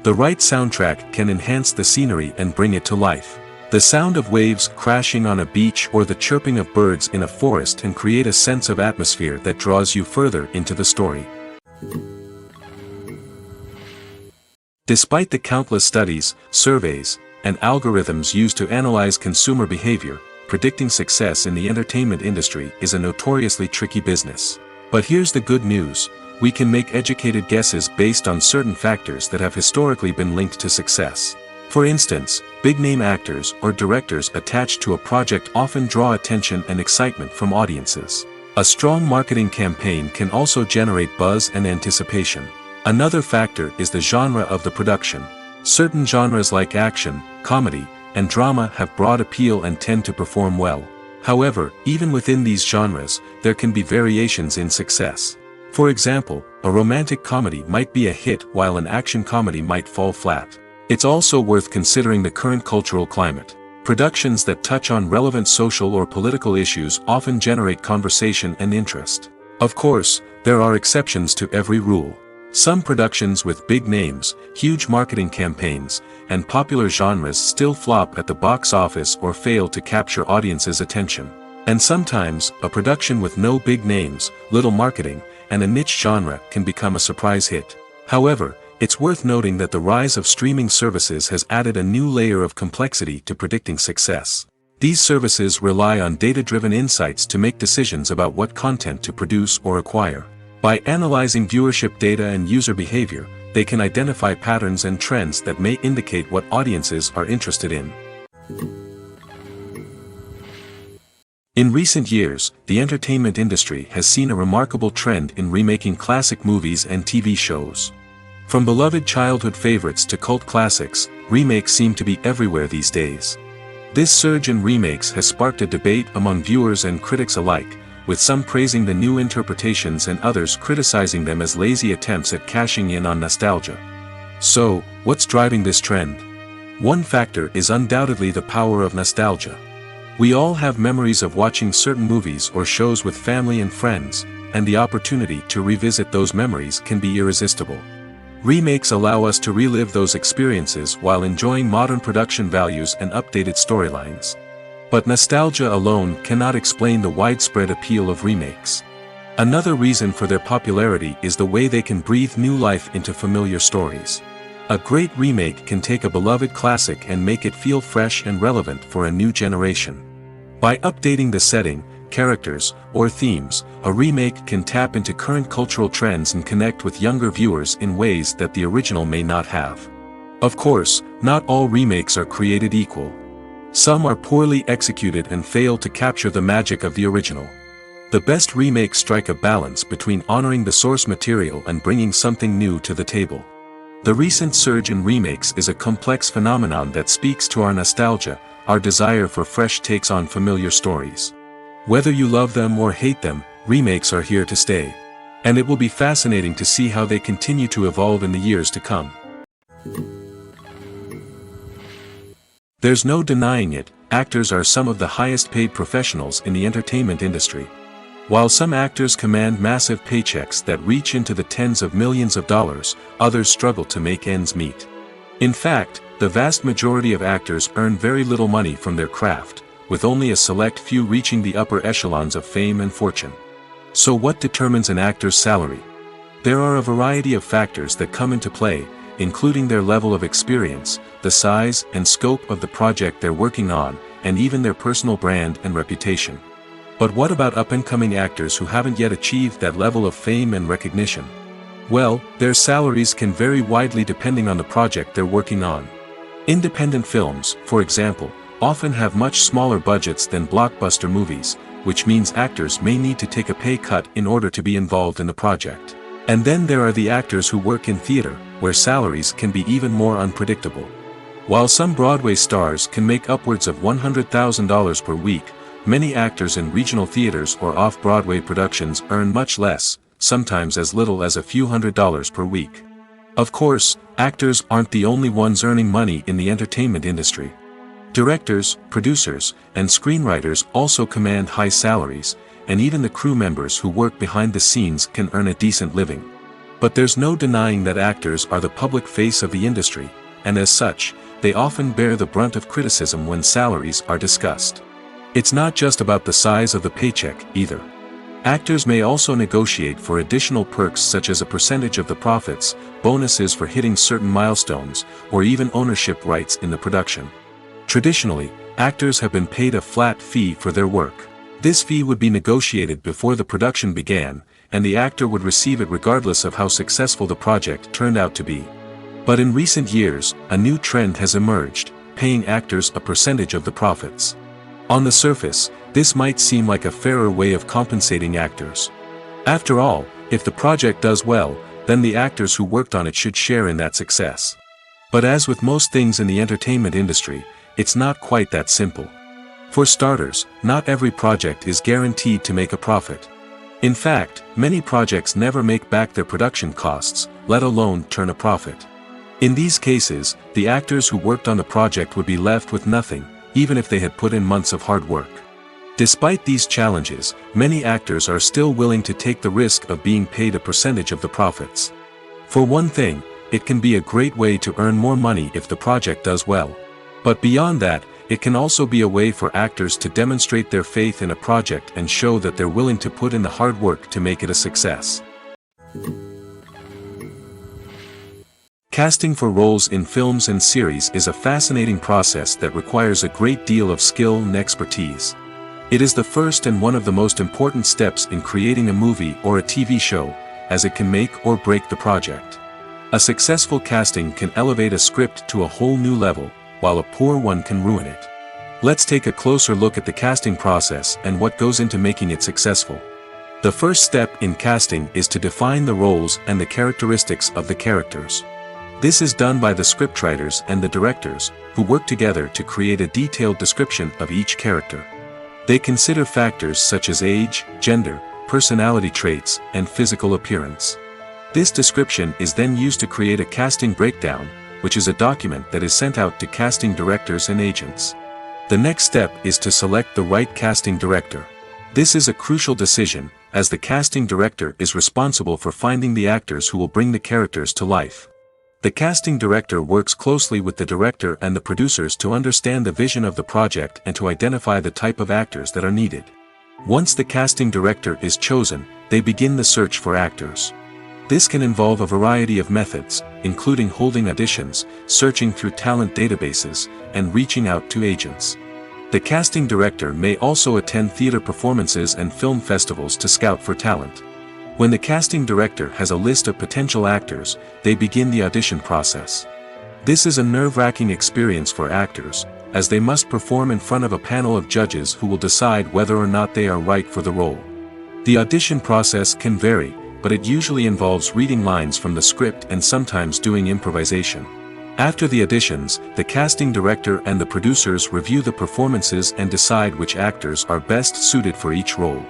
The right soundtrack can enhance the scenery and bring it to life. The sound of waves crashing on a beach or the chirping of birds in a forest can create a sense of atmosphere that draws you further into the story. Despite the countless studies, surveys, and algorithms used to analyze consumer behavior, predicting success in the entertainment industry is a notoriously tricky business. But here's the good news: we can make educated guesses based on certain factors that have historically been linked to success. For instance, big-name actors or directors attached to a project often draw attention and excitement from audiences. A strong marketing campaign can also generate buzz and anticipation. Another factor is the genre of the production. Certain genres like action, comedy, and drama have broad appeal and tend to perform well. However, even within these genres, there can be variations in success. For example, a romantic comedy might be a hit while an action comedy might fall flat. It's also worth considering the current cultural climate. Productions that touch on relevant social or political issues often generate conversation and interest. Of course, there are exceptions to every rule. Some productions with big names, huge marketing campaigns, and popular genres still flop at the box office or fail to capture audiences' attention. And sometimes, a production with no big names, little marketing, and a niche genre can become a surprise hit. However, it's worth noting that the rise of streaming services has added a new layer of complexity to predicting success. These services rely on data-driven insights to make decisions about what content to produce or acquire. By analyzing viewership data and user behavior, they can identify patterns and trends that may indicate what audiences are interested in. In recent years, the entertainment industry has seen a remarkable trend in remaking classic movies and TV shows. From beloved childhood favorites to cult classics, remakes seem to be everywhere these days. This surge in remakes has sparked a debate among viewers and critics alike, with some praising the new interpretations and others criticizing them as lazy attempts at cashing in on nostalgia. So, what's driving this trend? One factor is undoubtedly the power of nostalgia. We all have memories of watching certain movies or shows with family and friends, and the opportunity to revisit those memories can be irresistible. Remakes allow us to relive those experiences while enjoying modern production values and updated storylines. But nostalgia alone cannot explain the widespread appeal of remakes. Another reason for their popularity is the way they can breathe new life into familiar stories. A great remake can take a beloved classic and make it feel fresh and relevant for a new generation. By updating the setting, characters, or themes, a remake can tap into current cultural trends and connect with younger viewers in ways that the original may not have. Of course, not all remakes are created equal. Some are poorly executed and fail to capture the magic of the original. The best remakes strike a balance between honoring the source material and bringing something new to the table. The recent surge in remakes is a complex phenomenon that speaks to our nostalgia, our desire for fresh takes on familiar stories. Whether you love them or hate them, remakes are here to stay. And it will be fascinating to see how they continue to evolve in the years to come. There's no denying it, actors are some of the highest paid professionals in the entertainment industry. While some actors command massive paychecks that reach into the tens of millions of dollars, others struggle to make ends meet. In fact, the vast majority of actors earn very little money from their craft, with only a select few reaching the upper echelons of fame and fortune. So what determines an actor's salary? There are a variety of factors that come into play, including their level of experience, the size and scope of the project they're working on, and even their personal brand and reputation. But what about up-and-coming actors who haven't yet achieved that level of fame and recognition? Well, their salaries can vary widely depending on the project they're working on. Independent films, for example, often have much smaller budgets than blockbuster movies, which means actors may need to take a pay cut in order to be involved in the project. And then there are the actors who work in theater, where salaries can be even more unpredictable. While some Broadway stars can make upwards of $100,000 per week, many actors in regional theaters or off-Broadway productions earn much less, sometimes as little as a few $100s per week. Of course, actors aren't the only ones earning money in the entertainment industry. Directors, producers, and screenwriters also command high salaries, and even the crew members who work behind the scenes can earn a decent living. But there's no denying that actors are the public face of the industry, and as such, they often bear the brunt of criticism when salaries are discussed. It's not just about the size of the paycheck, either. Actors may also negotiate for additional perks such as a percentage of the profits, bonuses for hitting certain milestones, or even ownership rights in the production. Traditionally, actors have been paid a flat fee for their work. This fee would be negotiated before the production began, and the actor would receive it regardless of how successful the project turned out to be. But in recent years, a new trend has emerged, paying actors a percentage of the profits. On the surface, this might seem like a fairer way of compensating actors. After all, if the project does well, then the actors who worked on it should share in that success. But as with most things in the entertainment industry, it's not quite that simple. For starters, not every project is guaranteed to make a profit. In fact, many projects never make back their production costs, let alone turn a profit. In these cases, the actors who worked on the project would be left with nothing, even if they had put in months of hard work. Despite these challenges, many actors are still willing to take the risk of being paid a percentage of the profits. For one thing, it can be a great way to earn more money if the project does well. But beyond that, it can also be a way for actors to demonstrate their faith in a project and show that they're willing to put in the hard work to make it a success. Casting for roles in films and series is a fascinating process that requires a great deal of skill and expertise. It is the first and one of the most important steps in creating a movie or a TV show, as it can make or break the project. A successful casting can elevate a script to a whole new level, while a poor one can ruin it. Let's take a closer look at the casting process and what goes into making it successful. The first step in casting is to define the roles and the characteristics of the characters. This is done by the scriptwriters and the directors, who work together to create a detailed description of each character. They consider factors such as age, gender, personality traits, and physical appearance. This description is then used to create a casting breakdown, which is a document that is sent out to casting directors and agents. The next step is to select the right casting director. This is a crucial decision, as the casting director is responsible for finding the actors who will bring the characters to life. The casting director works closely with the director and the producers to understand the vision of the project and to identify the type of actors that are needed. Once the casting director is chosen, they begin the search for actors. This can involve a variety of methods, including holding auditions, searching through talent databases, and reaching out to agents. The casting director may also attend theater performances and film festivals to scout for talent. When the casting director has a list of potential actors, they begin the audition process. This is a nerve-wracking experience for actors, as they must perform in front of a panel of judges who will decide whether or not they are right for the role. The audition process can vary, but it usually involves reading lines from the script and sometimes doing improvisation. After the auditions, the casting director and the producers review the performances and decide which actors are best suited for each role.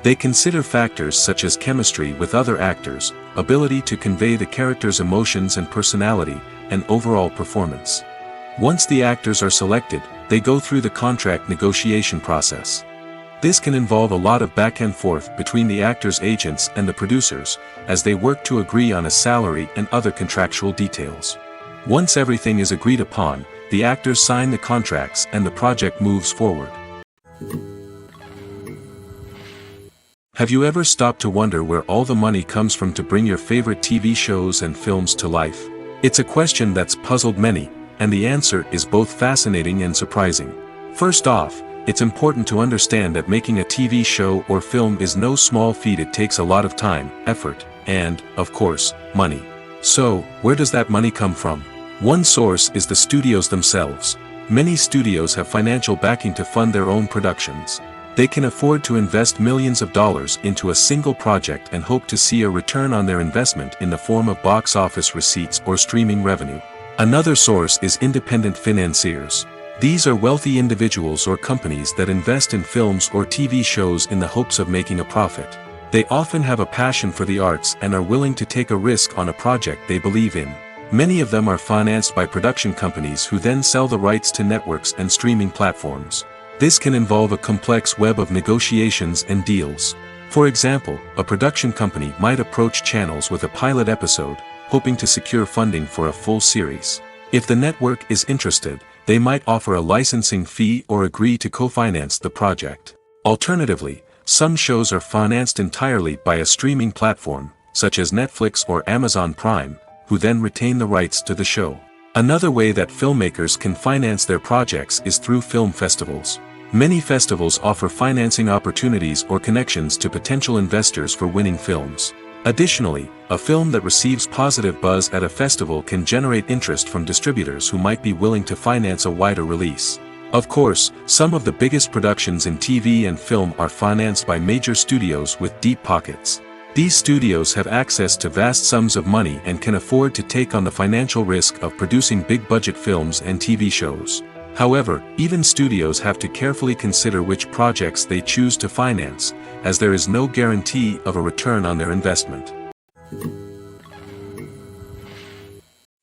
They consider factors such as chemistry with other actors, ability to convey the character's emotions and personality, and overall performance. Once the actors are selected, they go through the contract negotiation process. This can involve a lot of back and forth between the actors' agents and the producers, as they work to agree on a salary and other contractual details. Once everything is agreed upon, the actors sign the contracts and the project moves forward. Have you ever stopped to wonder where all the money comes from to bring your favorite TV shows and films to life? It's a question that's puzzled many, and the answer is both fascinating and surprising. First off, it's important to understand that making a TV show or film is no small feat. It takes a lot of time, effort, and, of course, money. So, where does that money come from? One source is the studios themselves. Many studios have financial backing to fund their own productions. They can afford to invest millions of dollars into a single project and hope to see a return on their investment in the form of box office receipts or streaming revenue. Another source is independent financiers. These are wealthy individuals or companies that invest in films or TV shows in the hopes of making a profit. They often have a passion for the arts and are willing to take a risk on a project they believe in. Many of them are financed by production companies who then sell the rights to networks and streaming platforms. This can involve a complex web of negotiations and deals. For example, a production company might approach channels with a pilot episode, hoping to secure funding for a full series. If the network is interested, they might offer a licensing fee or agree to co-finance the project. Alternatively, some shows are financed entirely by a streaming platform, such as Netflix or Amazon Prime, who then retain the rights to the show. Another way that filmmakers can finance their projects is through film festivals. Many festivals offer financing opportunities or connections to potential investors for winning films. Additionally, a film that receives positive buzz at a festival can generate interest from distributors who might be willing to finance a wider release. Of course, some of the biggest productions in TV and film are financed by major studios with deep pockets. These studios have access to vast sums of money and can afford to take on the financial risk of producing big-budget films and TV shows. However, even studios have to carefully consider which projects they choose to finance, as there is no guarantee of a return on their investment.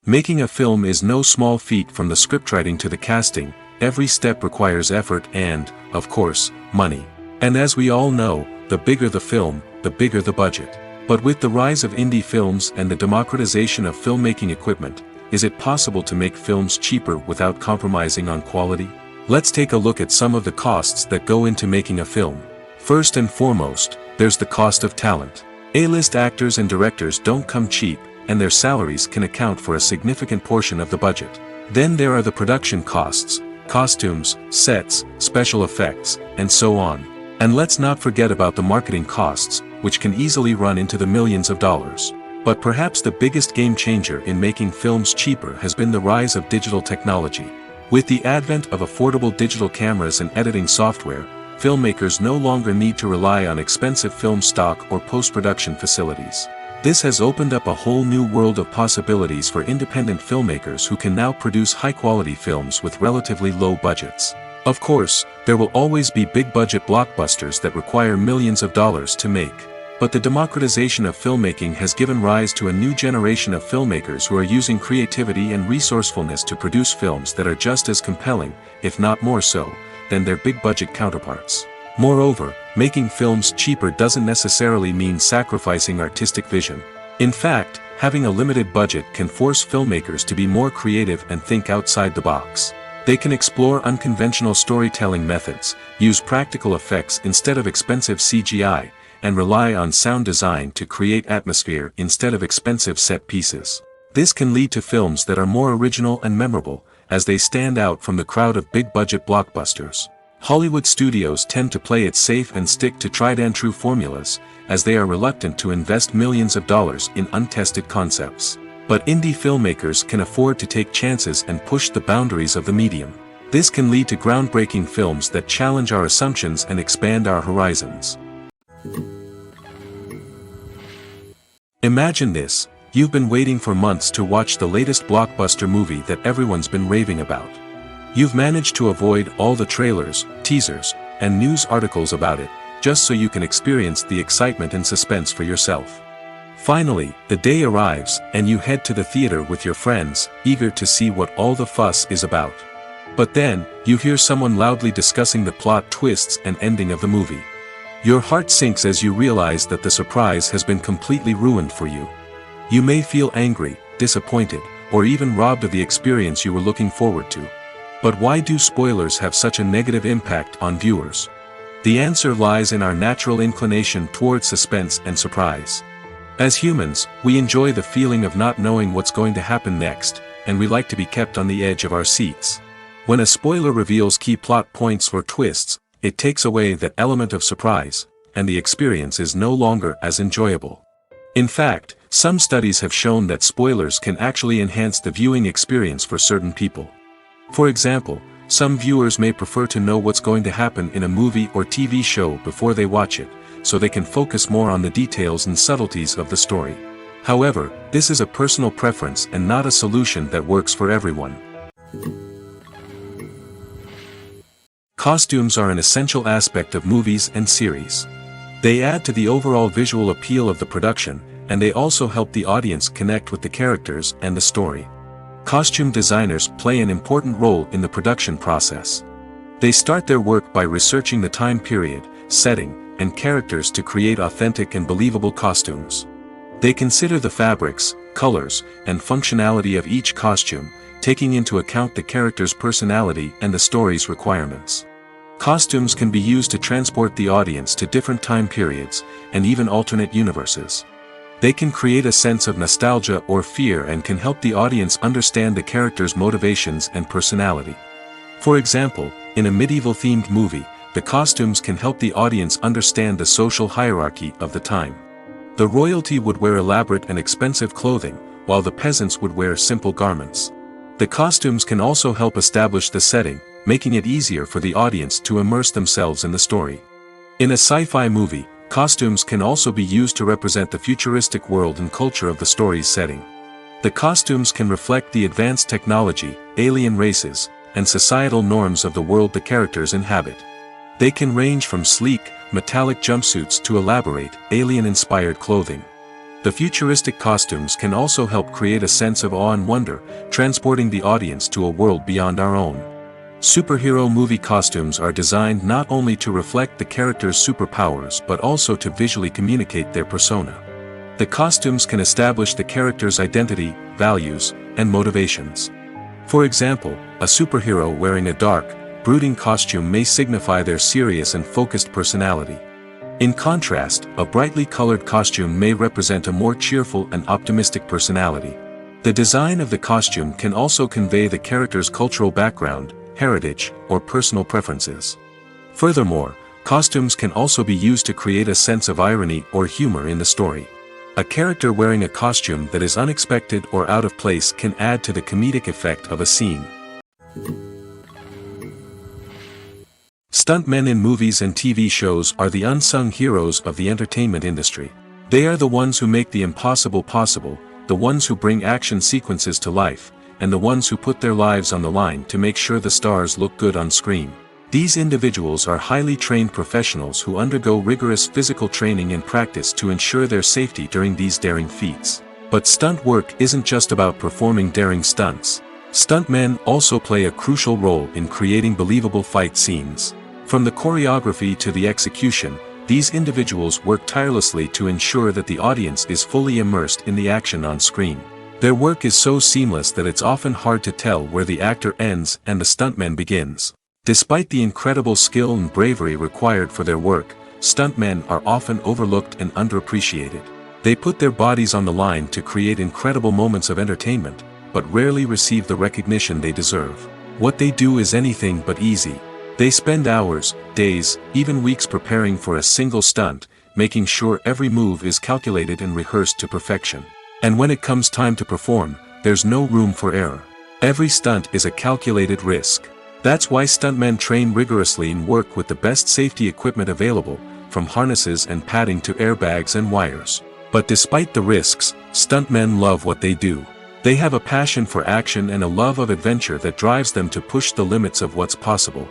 Making a film is no small feat. From the scriptwriting to the casting, every step requires effort and, of course, money. And as we all know, the bigger the film, the bigger the budget. But with the rise of indie films and the democratization of filmmaking equipment, is it possible to make films cheaper without compromising on quality? Let's take a look at some of the costs that go into making a film. First and foremost, there's the cost of talent. A-list actors and directors don't come cheap, and their salaries can account for a significant portion of the budget. Then there are the production costs, costumes, sets, special effects, and so on. And let's not forget about the marketing costs, which can easily run into the millions of dollars. But perhaps the biggest game changer in making films cheaper has been the rise of digital technology. With the advent of affordable digital cameras and editing software, filmmakers no longer need to rely on expensive film stock or post-production facilities. This has opened up a whole new world of possibilities for independent filmmakers who can now produce high-quality films with relatively low budgets. Of course, there will always be big-budget blockbusters that require millions of dollars to make. But the democratization of filmmaking has given rise to a new generation of filmmakers who are using creativity and resourcefulness to produce films that are just as compelling, if not more so, than their big-budget counterparts. Moreover, making films cheaper doesn't necessarily mean sacrificing artistic vision. In fact, having a limited budget can force filmmakers to be more creative and think outside the box. They can explore unconventional storytelling methods, use practical effects instead of expensive CGI, and rely on sound design to create atmosphere instead of expensive set pieces. This can lead to films that are more original and memorable, as they stand out from the crowd of big-budget blockbusters. Hollywood studios tend to play it safe and stick to tried-and-true formulas, as they are reluctant to invest millions of dollars in untested concepts. But indie filmmakers can afford to take chances and push the boundaries of the medium. This can lead to groundbreaking films that challenge our assumptions and expand our horizons. Imagine this: you've been waiting for months to watch the latest blockbuster movie that everyone's been raving about. You've managed to avoid all the trailers, teasers, and news articles about it, just so you can experience the excitement and suspense for yourself. Finally, the day arrives, and you head to the theater with your friends, eager to see what all the fuss is about. But then, you hear someone loudly discussing the plot twists and ending of the movie. Your heart sinks as you realize that the surprise has been completely ruined for you. You may feel angry, disappointed, or even robbed of the experience you were looking forward to. But why do spoilers have such a negative impact on viewers? The answer lies in our natural inclination towards suspense and surprise. As humans, we enjoy the feeling of not knowing what's going to happen next, and we like to be kept on the edge of our seats. When a spoiler reveals key plot points or twists, it takes away that element of surprise, and the experience is no longer as enjoyable. In fact, some studies have shown that spoilers can actually enhance the viewing experience for certain people. For example, some viewers may prefer to know what's going to happen in a movie or TV show before they watch it, so they can focus more on the details and subtleties of the story. However, this is a personal preference and not a solution that works for everyone. Costumes are an essential aspect of movies and series. They add to the overall visual appeal of the production, and they also help the audience connect with the characters and the story. Costume designers play an important role in the production process. They start their work by researching the time period, setting, and characters to create authentic and believable costumes. They consider the fabrics, colors, and functionality of each costume, taking into account the character's personality and the story's requirements. Costumes can be used to transport the audience to different time periods, and even alternate universes. They can create a sense of nostalgia or fear and can help the audience understand the character's motivations and personality. For example, in a medieval-themed movie, the costumes can help the audience understand the social hierarchy of the time. The royalty would wear elaborate and expensive clothing, while the peasants would wear simple garments. The costumes can also help establish the setting, making it easier for the audience to immerse themselves in the story. In a sci-fi movie, costumes can also be used to represent the futuristic world and culture of the story's setting. The costumes can reflect the advanced technology, alien races, and societal norms of the world the characters inhabit. They can range from sleek, metallic jumpsuits to elaborate, alien-inspired clothing. The futuristic costumes can also help create a sense of awe and wonder, transporting the audience to a world beyond our own. Superhero movie costumes are designed not only to reflect the character's superpowers but also to visually communicate their persona. The costumes can establish the character's identity, values, and motivations. For example, a superhero wearing a dark, brooding costume may signify their serious and focused personality. In contrast, a brightly colored costume may represent a more cheerful and optimistic personality. The design of the costume can also convey the character's cultural background, heritage, or personal preferences. Furthermore, costumes can also be used to create a sense of irony or humor in the story. A character wearing a costume that is unexpected or out of place can add to the comedic effect of a scene. Stuntmen in movies and TV shows are the unsung heroes of the entertainment industry. They are the ones who make the impossible possible, the ones who bring action sequences to life, and the ones who put their lives on the line to make sure the stars look good on screen. These individuals are highly trained professionals who undergo rigorous physical training and practice to ensure their safety during these daring feats. But stunt work isn't just about performing daring stunts. Stuntmen also play a crucial role in creating believable fight scenes. From the choreography to the execution, these individuals work tirelessly to ensure that the audience is fully immersed in the action on screen. Their work is so seamless that it's often hard to tell where the actor ends and the stuntman begins. Despite the incredible skill and bravery required for their work, stuntmen are often overlooked and underappreciated. They put their bodies on the line to create incredible moments of entertainment, but rarely receive the recognition they deserve. What they do is anything but easy. They spend hours, days, even weeks preparing for a single stunt, making sure every move is calculated and rehearsed to perfection. And when it comes time to perform, there's no room for error. Every stunt is a calculated risk. That's why stuntmen train rigorously and work with the best safety equipment available, from harnesses and padding to airbags and wires. But despite the risks, stuntmen love what they do. They have a passion for action and a love of adventure that drives them to push the limits of what's possible.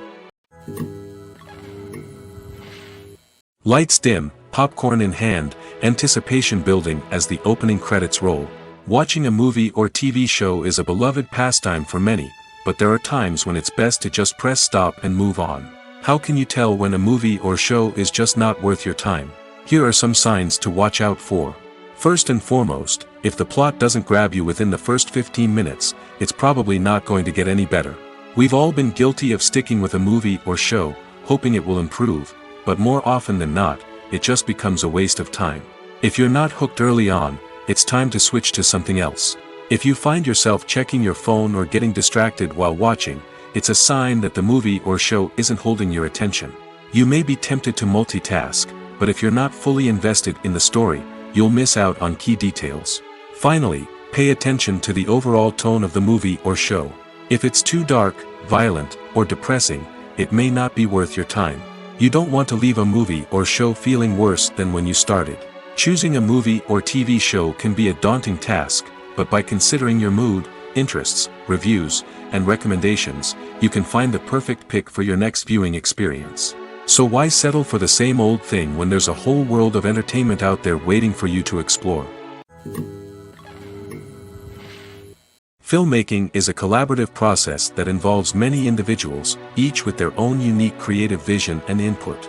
Lights dim, popcorn in hand, anticipation building as the opening credits roll. Watching a movie or TV show is a beloved pastime for many, but there are times when it's best to just press stop and move on. How can you tell when a movie or show is just not worth your time? Here are some signs to watch out for. First and foremost, if the plot doesn't grab you within the first 15 minutes, it's probably not going to get any better. We've all been guilty of sticking with a movie or show, hoping it will improve, but more often than not, it just becomes a waste of time. If you're not hooked early on, it's time to switch to something else. If you find yourself checking your phone or getting distracted while watching, it's a sign that the movie or show isn't holding your attention. You may be tempted to multitask, but if you're not fully invested in the story, you'll miss out on key details. Finally, pay attention to the overall tone of the movie or show. If it's too dark, violent, or depressing, it may not be worth your time. You don't want to leave a movie or show feeling worse than when you started. Choosing a movie or TV show can be a daunting task, but by considering your mood, interests, reviews, and recommendations, you can find the perfect pick for your next viewing experience. So why settle for the same old thing when there's a whole world of entertainment out there waiting for you to explore? Filmmaking is a collaborative process that involves many individuals, each with their own unique creative vision and input.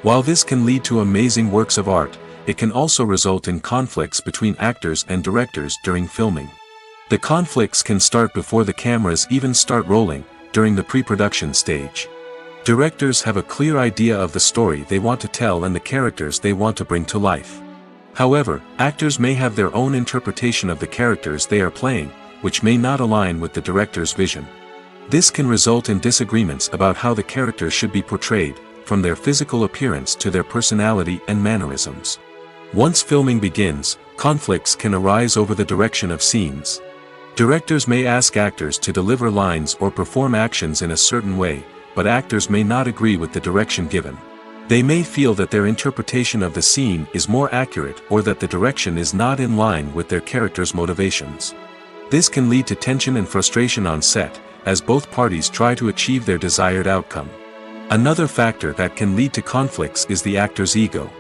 While this can lead to amazing works of art, it can also result in conflicts between actors and directors during filming. The conflicts can start before the cameras even start rolling, during the pre-production stage. Directors have a clear idea of the story they want to tell and the characters they want to bring to life. However, actors may have their own interpretation of the characters they are playing, which may not align with the director's vision. This can result in disagreements about how the characters should be portrayed, from their physical appearance to their personality and mannerisms. Once filming begins, conflicts can arise over the direction of scenes. Directors may ask actors to deliver lines or perform actions in a certain way, but actors may not agree with the direction given. They may feel that their interpretation of the scene is more accurate or that the direction is not in line with their character's motivations. This can lead to tension and frustration on set, as both parties try to achieve their desired outcome. Another factor that can lead to conflicts is the actor's ego.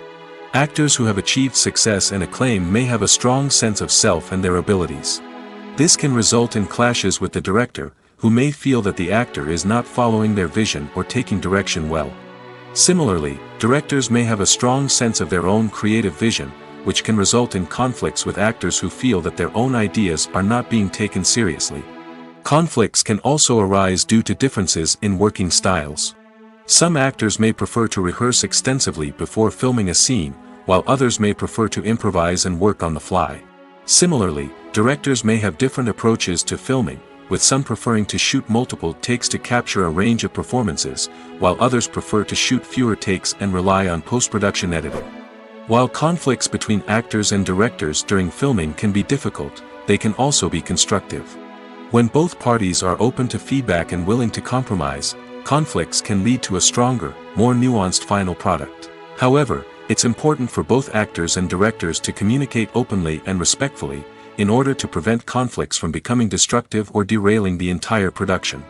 Actors who have achieved success and acclaim may have a strong sense of self and their abilities. This can result in clashes with the director, who may feel that the actor is not following their vision or taking direction well. Similarly, directors may have a strong sense of their own creative vision, which can result in conflicts with actors who feel that their own ideas are not being taken seriously. Conflicts can also arise due to differences in working styles. Some actors may prefer to rehearse extensively before filming a scene, while others may prefer to improvise and work on the fly. Similarly, directors may have different approaches to filming, with some preferring to shoot multiple takes to capture a range of performances, while others prefer to shoot fewer takes and rely on post-production editing. While conflicts between actors and directors during filming can be difficult, they can also be constructive. When both parties are open to feedback and willing to compromise, conflicts can lead to a stronger, more nuanced final product. However, it's important for both actors and directors to communicate openly and respectfully, in order to prevent conflicts from becoming destructive or derailing the entire production.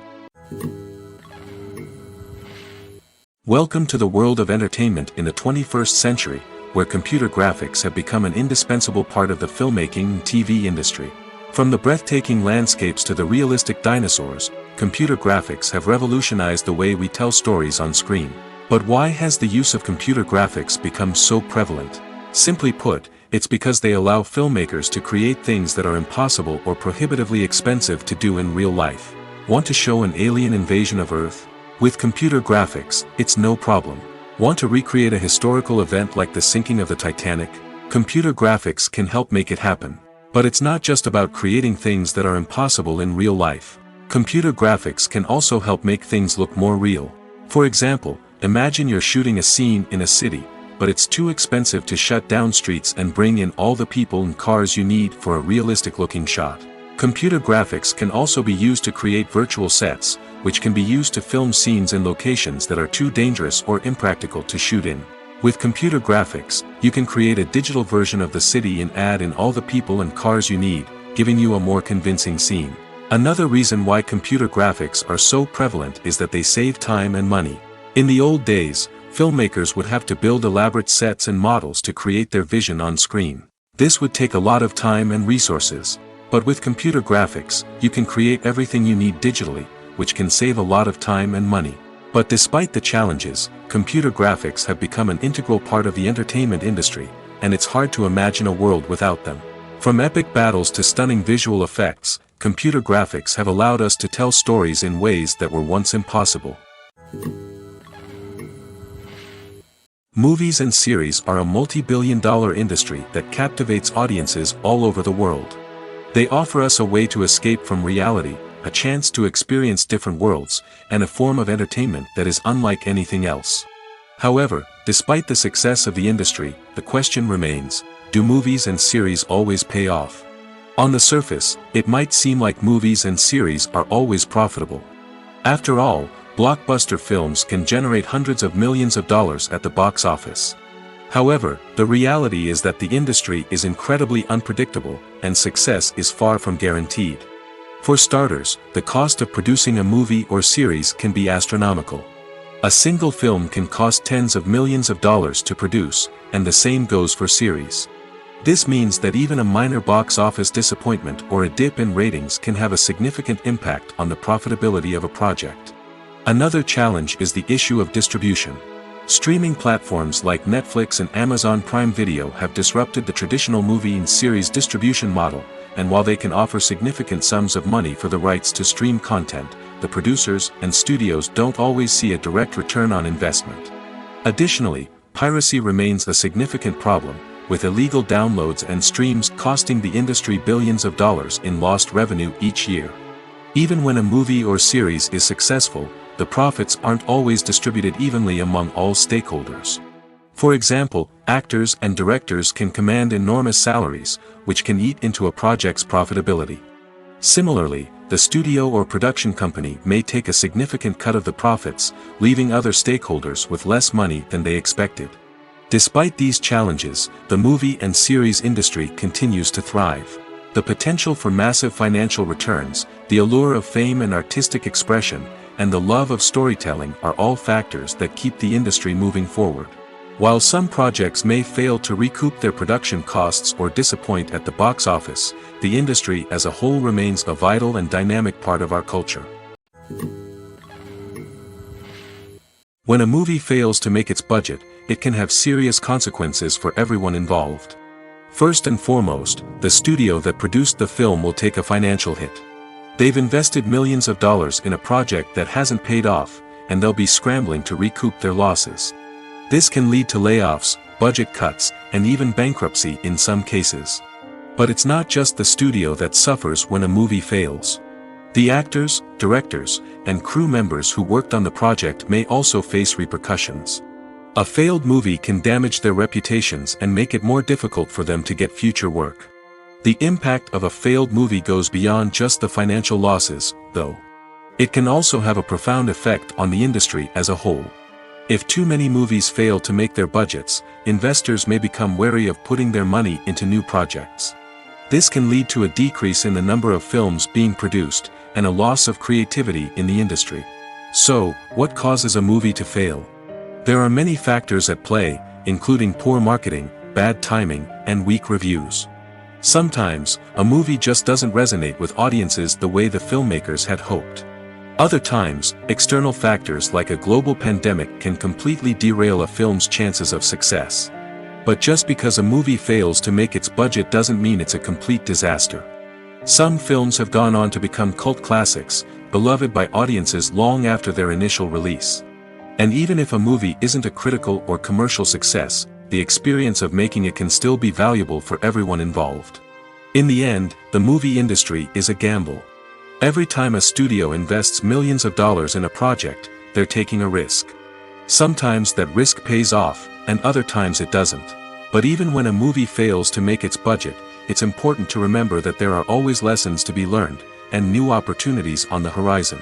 Welcome to the world of entertainment in the 21st century, where computer graphics have become an indispensable part of the filmmaking and TV industry. From the breathtaking landscapes to the realistic dinosaurs, computer graphics have revolutionized the way we tell stories on screen. But why has the use of computer graphics become so prevalent? Simply put, it's because they allow filmmakers to create things that are impossible or prohibitively expensive to do in real life. Want to show an alien invasion of Earth? With computer graphics, it's no problem. Want to recreate a historical event like the sinking of the Titanic? Computer graphics can help make it happen. But it's not just about creating things that are impossible in real life. Computer graphics can also help make things look more real. For example, imagine you're shooting a scene in a city, but it's too expensive to shut down streets and bring in all the people and cars you need for a realistic-looking shot. Computer graphics can also be used to create virtual sets, which can be used to film scenes in locations that are too dangerous or impractical to shoot in. With computer graphics, you can create a digital version of the city and add in all the people and cars you need, giving you a more convincing scene. Another reason why computer graphics are so prevalent is that they save time and money. In the old days, filmmakers would have to build elaborate sets and models to create their vision on screen. This would take a lot of time and resources. But with computer graphics, you can create everything you need digitally, which can save a lot of time and money. But despite the challenges, computer graphics have become an integral part of the entertainment industry, and it's hard to imagine a world without them. From epic battles to stunning visual effects, computer graphics have allowed us to tell stories in ways that were once impossible. Movies and series are a multi-billion-dollar industry that captivates audiences all over the world. They offer us a way to escape from reality, a chance to experience different worlds, and a form of entertainment that is unlike anything else. However, despite the success of the industry, the question remains, do movies and series always pay off? On the surface, it might seem like movies and series are always profitable. After all, blockbuster films can generate hundreds of millions of dollars at the box office. However, the reality is that the industry is incredibly unpredictable, and success is far from guaranteed. For starters, the cost of producing a movie or series can be astronomical. A single film can cost tens of millions of dollars to produce, and the same goes for series. This means that even a minor box office disappointment or a dip in ratings can have a significant impact on the profitability of a project. Another challenge is the issue of distribution. Streaming platforms like Netflix and Amazon Prime Video have disrupted the traditional movie and series distribution model, and while they can offer significant sums of money for the rights to stream content, the producers and studios don't always see a direct return on investment. Additionally, piracy remains a significant problem, with illegal downloads and streams costing the industry billions of dollars in lost revenue each year. Even when a movie or series is successful, the profits aren't always distributed evenly among all stakeholders. For example, actors and directors can command enormous salaries, which can eat into a project's profitability. Similarly, the studio or production company may take a significant cut of the profits, leaving other stakeholders with less money than they expected. Despite these challenges, the movie and series industry continues to thrive. The potential for massive financial returns, the allure of fame and artistic expression, and the love of storytelling are all factors that keep the industry moving forward. While some projects may fail to recoup their production costs or disappoint at the box office, the industry as a whole remains a vital and dynamic part of our culture. When a movie fails to make its budget, it can have serious consequences for everyone involved. First and foremost, the studio that produced the film will take a financial hit. They've invested millions of dollars in a project that hasn't paid off, and they'll be scrambling to recoup their losses. This can lead to layoffs, budget cuts, and even bankruptcy in some cases. But it's not just the studio that suffers when a movie fails. The actors, directors, and crew members who worked on the project may also face repercussions. A failed movie can damage their reputations and make it more difficult for them to get future work. The impact of a failed movie goes beyond just the financial losses, though. It can also have a profound effect on the industry as a whole. If too many movies fail to make their budgets, investors may become wary of putting their money into new projects. This can lead to a decrease in the number of films being produced, and a loss of creativity in the industry. So, what causes a movie to fail? There are many factors at play, including poor marketing, bad timing, and weak reviews. Sometimes, a movie just doesn't resonate with audiences the way the filmmakers had hoped. Other times, external factors like a global pandemic can completely derail a film's chances of success. But just because a movie fails to make its budget doesn't mean it's a complete disaster. Some films have gone on to become cult classics, beloved by audiences long after their initial release. And even if a movie isn't a critical or commercial success, the experience of making it can still be valuable for everyone involved. In the end, the movie industry is a gamble. Every time a studio invests millions of dollars in a project, they're taking a risk. Sometimes that risk pays off, and other times it doesn't. But even when a movie fails to make its budget, it's important to remember that there are always lessons to be learned, and new opportunities on the horizon.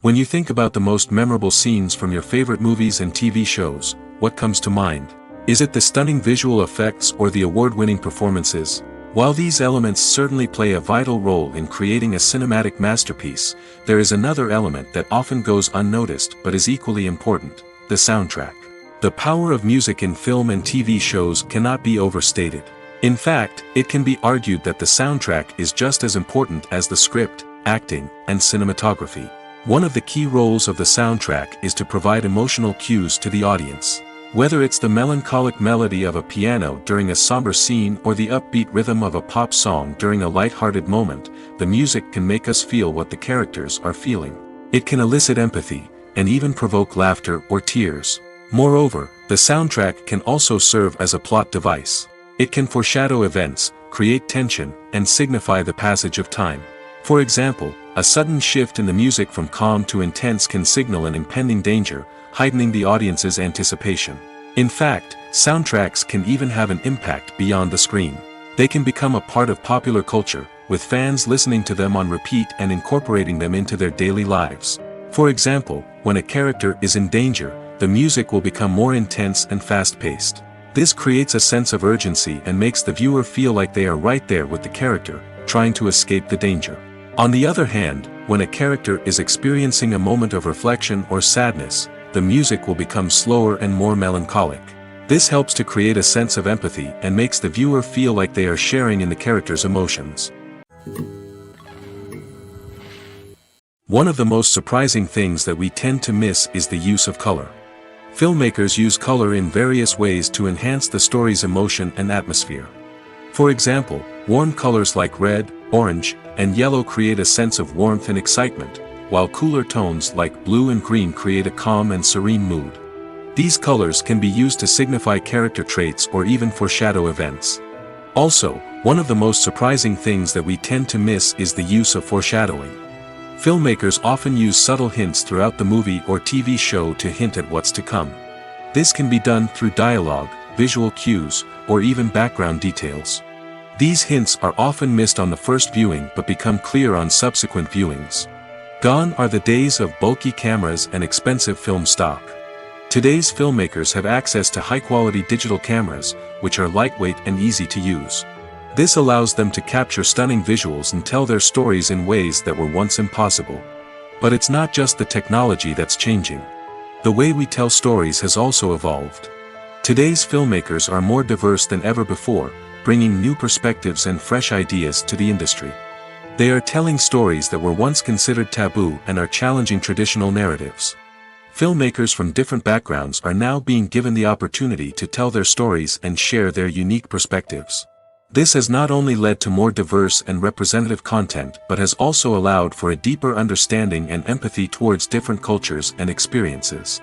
When you think about the most memorable scenes from your favorite movies and TV shows, what comes to mind? Is it the stunning visual effects or the award-winning performances? While these elements certainly play a vital role in creating a cinematic masterpiece, there is another element that often goes unnoticed but is equally important: the soundtrack. The power of music in film and TV shows cannot be overstated. In fact, it can be argued that the soundtrack is just as important as the script, acting, and cinematography. One of the key roles of the soundtrack is to provide emotional cues to the audience. Whether it's the melancholic melody of a piano during a somber scene or the upbeat rhythm of a pop song during a light-hearted moment, the music can make us feel what the characters are feeling. It can elicit empathy, and even provoke laughter or tears. Moreover, the soundtrack can also serve as a plot device. It can foreshadow events, create tension, and signify the passage of time. For example, a sudden shift in the music from calm to intense can signal an impending danger, heightening the audience's anticipation. In fact, soundtracks can even have an impact beyond the screen. They can become a part of popular culture, with fans listening to them on repeat and incorporating them into their daily lives. For example, when a character is in danger, the music will become more intense and fast-paced. This creates a sense of urgency and makes the viewer feel like they are right there with the character, trying to escape the danger. On the other hand, when a character is experiencing a moment of reflection or sadness, the music will become slower and more melancholic. This helps to create a sense of empathy and makes the viewer feel like they are sharing in the character's emotions. One of the most surprising things that we tend to miss is the use of color. Filmmakers use color in various ways to enhance the story's emotion and atmosphere. For example, warm colors like red, orange, and yellow create a sense of warmth and excitement, while cooler tones like blue and green create a calm and serene mood. These colors can be used to signify character traits or even foreshadow events. Also, one of the most surprising things that we tend to miss is the use of foreshadowing. Filmmakers often use subtle hints throughout the movie or TV show to hint at what's to come. This can be done through dialogue, visual cues, or even background details. These hints are often missed on the first viewing but become clear on subsequent viewings. Gone are the days of bulky cameras and expensive film stock. Today's filmmakers have access to high-quality digital cameras, which are lightweight and easy to use. This allows them to capture stunning visuals and tell their stories in ways that were once impossible. But it's not just the technology that's changing. The way we tell stories has also evolved. Today's filmmakers are more diverse than ever before, bringing new perspectives and fresh ideas to the industry. They are telling stories that were once considered taboo and are challenging traditional narratives. Filmmakers from different backgrounds are now being given the opportunity to tell their stories and share their unique perspectives. This has not only led to more diverse and representative content but has also allowed for a deeper understanding and empathy towards different cultures and experiences.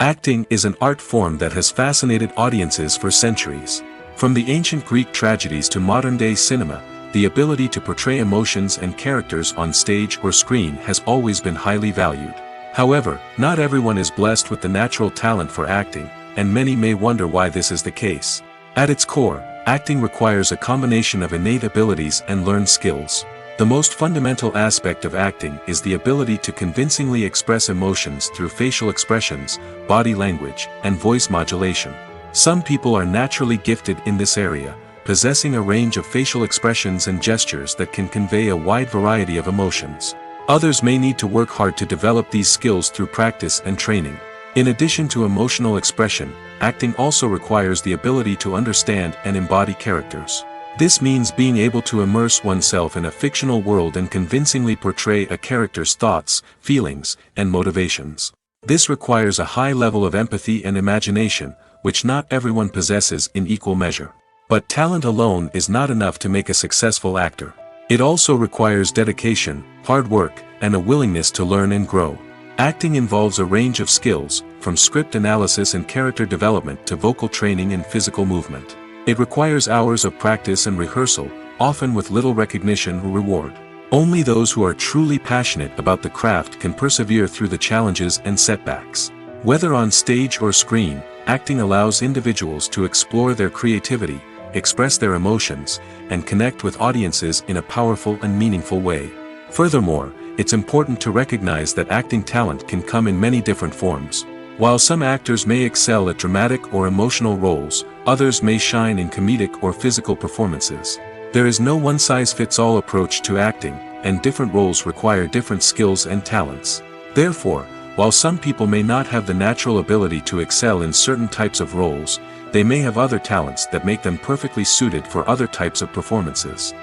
Acting is an art form that has fascinated audiences for centuries. From the ancient Greek tragedies to modern-day cinema, the ability to portray emotions and characters on stage or screen has always been highly valued. However, not everyone is blessed with the natural talent for acting, and many may wonder why this is the case. At its core, Acting requires a combination of innate abilities and learned skills. The most fundamental aspect of acting is the ability to convincingly express emotions through facial expressions, body language, and voice modulation. Some people are naturally gifted in this area, possessing a range of facial expressions and gestures that can convey a wide variety of emotions. Others may need to work hard to develop these skills through practice and training. In addition to emotional expression, acting also requires the ability to understand and embody characters. This means being able to immerse oneself in a fictional world and convincingly portray a character's thoughts, feelings, and motivations. This requires a high level of empathy and imagination, which not everyone possesses in equal measure. But talent alone is not enough to make a successful actor. It also requires dedication, hard work, and a willingness to learn and grow. Acting involves a range of skills, from script analysis and character development to vocal training and physical movement. It requires hours of practice and rehearsal, often with little recognition or reward. Only those who are truly passionate about the craft can persevere through the challenges and setbacks. Whether on stage or screen, acting allows individuals to explore their creativity, express their emotions, and connect with audiences in a powerful and meaningful way. Furthermore, it's important to recognize that acting talent can come in many different forms. While some actors may excel at dramatic or emotional roles, others may shine in comedic or physical performances. There is no one-size-fits-all approach to acting, and different roles require different skills and talents. Therefore, while some people may not have the natural ability to excel in certain types of roles, they may have other talents that make them perfectly suited for other types of performances.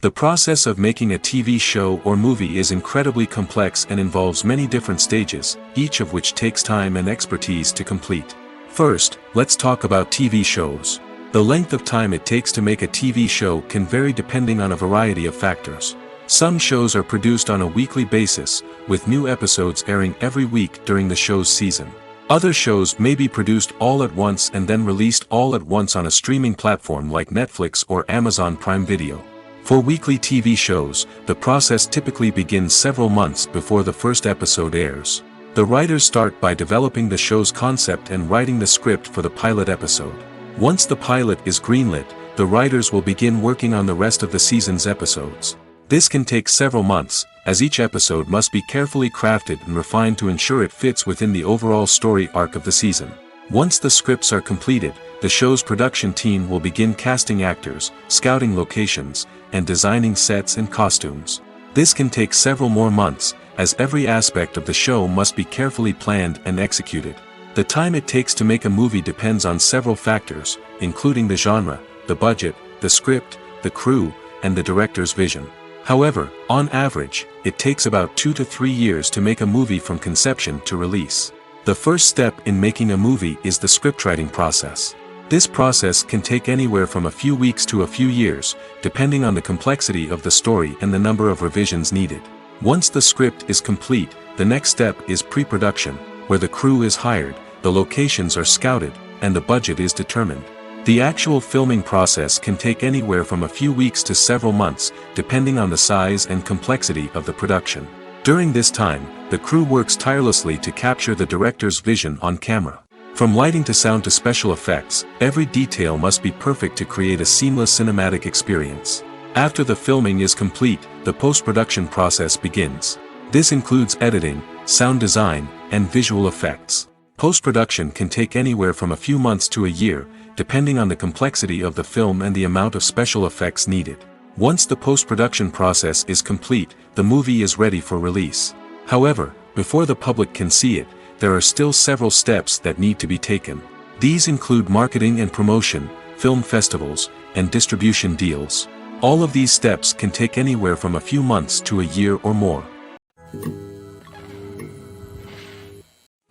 The process of making a TV show or movie is incredibly complex and involves many different stages, each of which takes time and expertise to complete. First, let's talk about TV shows. The length of time it takes to make a TV show can vary depending on a variety of factors. Some shows are produced on a weekly basis, with new episodes airing every week during the show's season. Other shows may be produced all at once and then released all at once on a streaming platform like Netflix or Amazon Prime Video. For weekly TV shows, the process typically begins several months before the first episode airs. The writers start by developing the show's concept and writing the script for the pilot episode. Once the pilot is greenlit, the writers will begin working on the rest of the season's episodes. This can take several months, as each episode must be carefully crafted and refined to ensure it fits within the overall story arc of the season. Once the scripts are completed, the show's production team will begin casting actors, scouting locations, and designing sets and costumes. This can take several more months, as every aspect of the show must be carefully planned and executed. The time it takes to make a movie depends on several factors, including the genre, the budget, the script, the crew, and the director's vision. However, on average, it takes about 2 to 3 years to make a movie from conception to release. The first step in making a movie is the scriptwriting process. This process can take anywhere from a few weeks to a few years, depending on the complexity of the story and the number of revisions needed. Once the script is complete, the next step is pre-production, where the crew is hired, the locations are scouted, and the budget is determined. The actual filming process can take anywhere from a few weeks to several months, depending on the size and complexity of the production. During this time, the crew works tirelessly to capture the director's vision on camera. From lighting to sound to special effects, every detail must be perfect to create a seamless cinematic experience. After the filming is complete, the post-production process begins. This includes editing, sound design, and visual effects. Post-production can take anywhere from a few months to a year, depending on the complexity of the film and the amount of special effects needed. Once the post-production process is complete, the movie is ready for release. However, before the public can see it, there are still several steps that need to be taken. These include marketing and promotion, film festivals, and distribution deals. All of these steps can take anywhere from a few months to a year or more.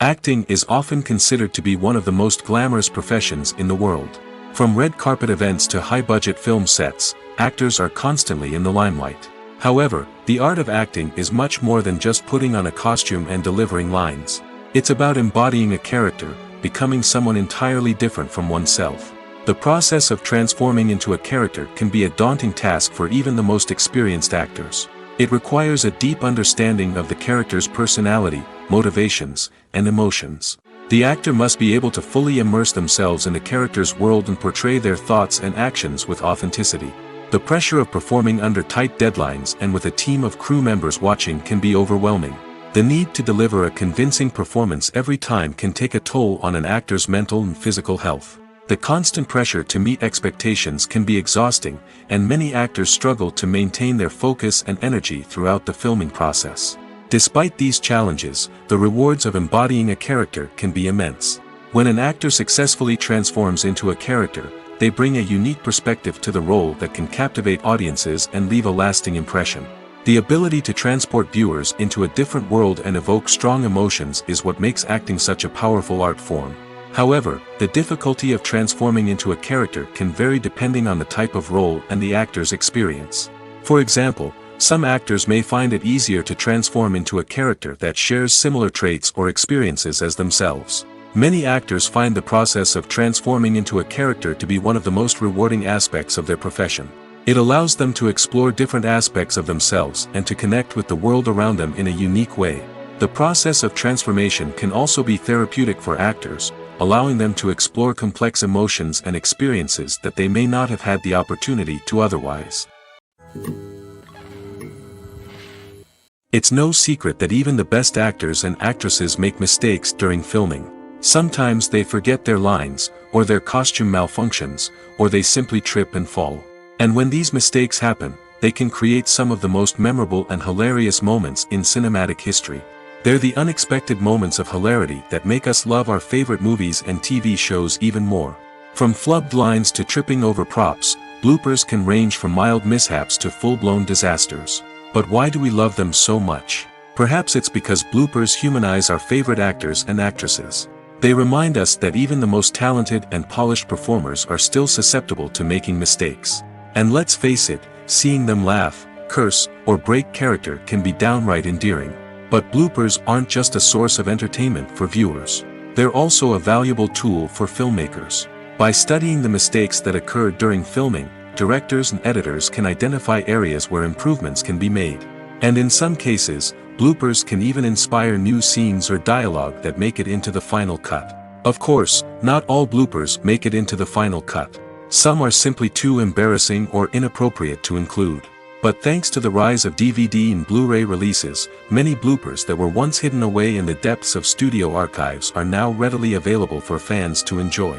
Acting is often considered to be one of the most glamorous professions in the world. From red carpet events to high-budget film sets, actors are constantly in the limelight. However, the art of acting is much more than just putting on a costume and delivering lines. It's about embodying a character, becoming someone entirely different from oneself. The process of transforming into a character can be a daunting task for even the most experienced actors. It requires a deep understanding of the character's personality, motivations, and emotions. The actor must be able to fully immerse themselves in the character's world and portray their thoughts and actions with authenticity. The pressure of performing under tight deadlines and with a team of crew members watching can be overwhelming. The need to deliver a convincing performance every time can take a toll on an actor's mental and physical health. The constant pressure to meet expectations can be exhausting, and many actors struggle to maintain their focus and energy throughout the filming process. Despite these challenges, the rewards of embodying a character can be immense. When an actor successfully transforms into a character, they bring a unique perspective to the role that can captivate audiences and leave a lasting impression. The ability to transport viewers into a different world and evoke strong emotions is what makes acting such a powerful art form. However, the difficulty of transforming into a character can vary depending on the type of role and the actor's experience. For example, some actors may find it easier to transform into a character that shares similar traits or experiences as themselves. Many actors find the process of transforming into a character to be one of the most rewarding aspects of their profession. It allows them to explore different aspects of themselves and to connect with the world around them in a unique way. The process of transformation can also be therapeutic for actors, allowing them to explore complex emotions and experiences that they may not have had the opportunity to otherwise. It's no secret that even the best actors and actresses make mistakes during filming. Sometimes they forget their lines, or their costume malfunctions, or they simply trip and fall. And when these mistakes happen, they can create some of the most memorable and hilarious moments in cinematic history. They're the unexpected moments of hilarity that make us love our favorite movies and TV shows even more. From flubbed lines to tripping over props, bloopers can range from mild mishaps to full-blown disasters. But why do we love them so much? Perhaps it's because bloopers humanize our favorite actors and actresses. They remind us that even the most talented and polished performers are still susceptible to making mistakes. And let's face it, seeing them laugh, curse, or break character can be downright endearing. But bloopers aren't just a source of entertainment for viewers. They're also a valuable tool for filmmakers. By studying the mistakes that occur during filming, directors and editors can identify areas where improvements can be made. And in some cases, bloopers can even inspire new scenes or dialogue that make it into the final cut. Of course, not all bloopers make it into the final cut. Some are simply too embarrassing or inappropriate to include. But thanks to the rise of DVD and Blu-ray releases, many bloopers that were once hidden away in the depths of studio archives are now readily available for fans to enjoy.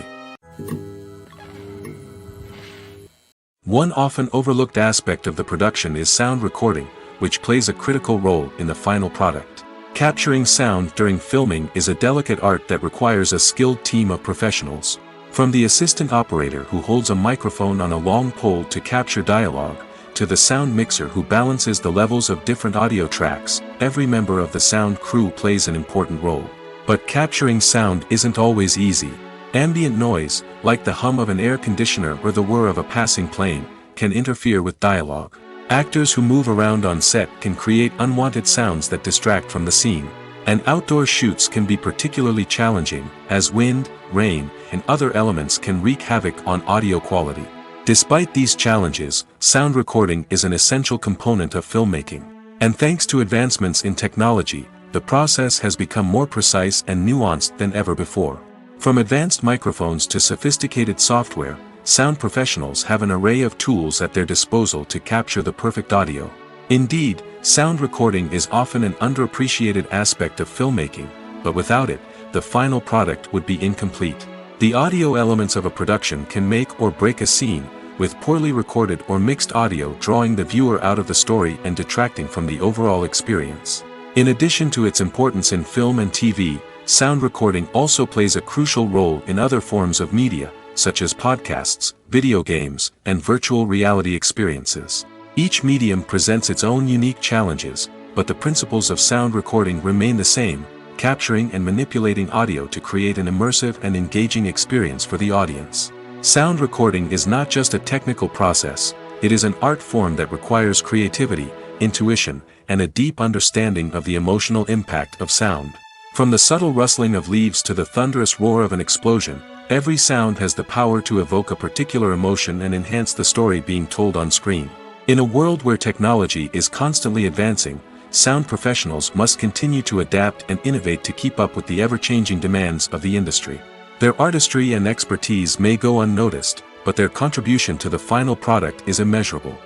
One often overlooked aspect of the production is sound recording, which plays a critical role in the final product. Capturing sound during filming is a delicate art that requires a skilled team of professionals. From the assistant operator who holds a microphone on a long pole to capture dialogue, to the sound mixer who balances the levels of different audio tracks, every member of the sound crew plays an important role. But capturing sound isn't always easy. Ambient noise, like the hum of an air conditioner or the whir of a passing plane, can interfere with dialogue. Actors who move around on set can create unwanted sounds that distract from the scene. And outdoor shoots can be particularly challenging, as wind, rain, and other elements can wreak havoc on audio quality. Despite these challenges, sound recording is an essential component of filmmaking. And thanks to advancements in technology, the process has become more precise and nuanced than ever before. From advanced microphones to sophisticated software, sound professionals have an array of tools at their disposal to capture the perfect audio. Indeed, sound recording is often an underappreciated aspect of filmmaking, but without it, the final product would be incomplete. The audio elements of a production can make or break a scene, with poorly recorded or mixed audio drawing the viewer out of the story and detracting from the overall experience. In addition to its importance in film and TV, sound recording also plays a crucial role in other forms of media, such as podcasts, video games, and virtual reality experiences. Each medium presents its own unique challenges, but the principles of sound recording remain the same, capturing and manipulating audio to create an immersive and engaging experience for the audience. Sound recording is not just a technical process, it is an art form that requires creativity, intuition, and a deep understanding of the emotional impact of sound. From the subtle rustling of leaves to the thunderous roar of an explosion, every sound has the power to evoke a particular emotion and enhance the story being told on screen. In a world where technology is constantly advancing, sound professionals must continue to adapt and innovate to keep up with the ever-changing demands of the industry. Their artistry and expertise may go unnoticed, but their contribution to the final product is immeasurable.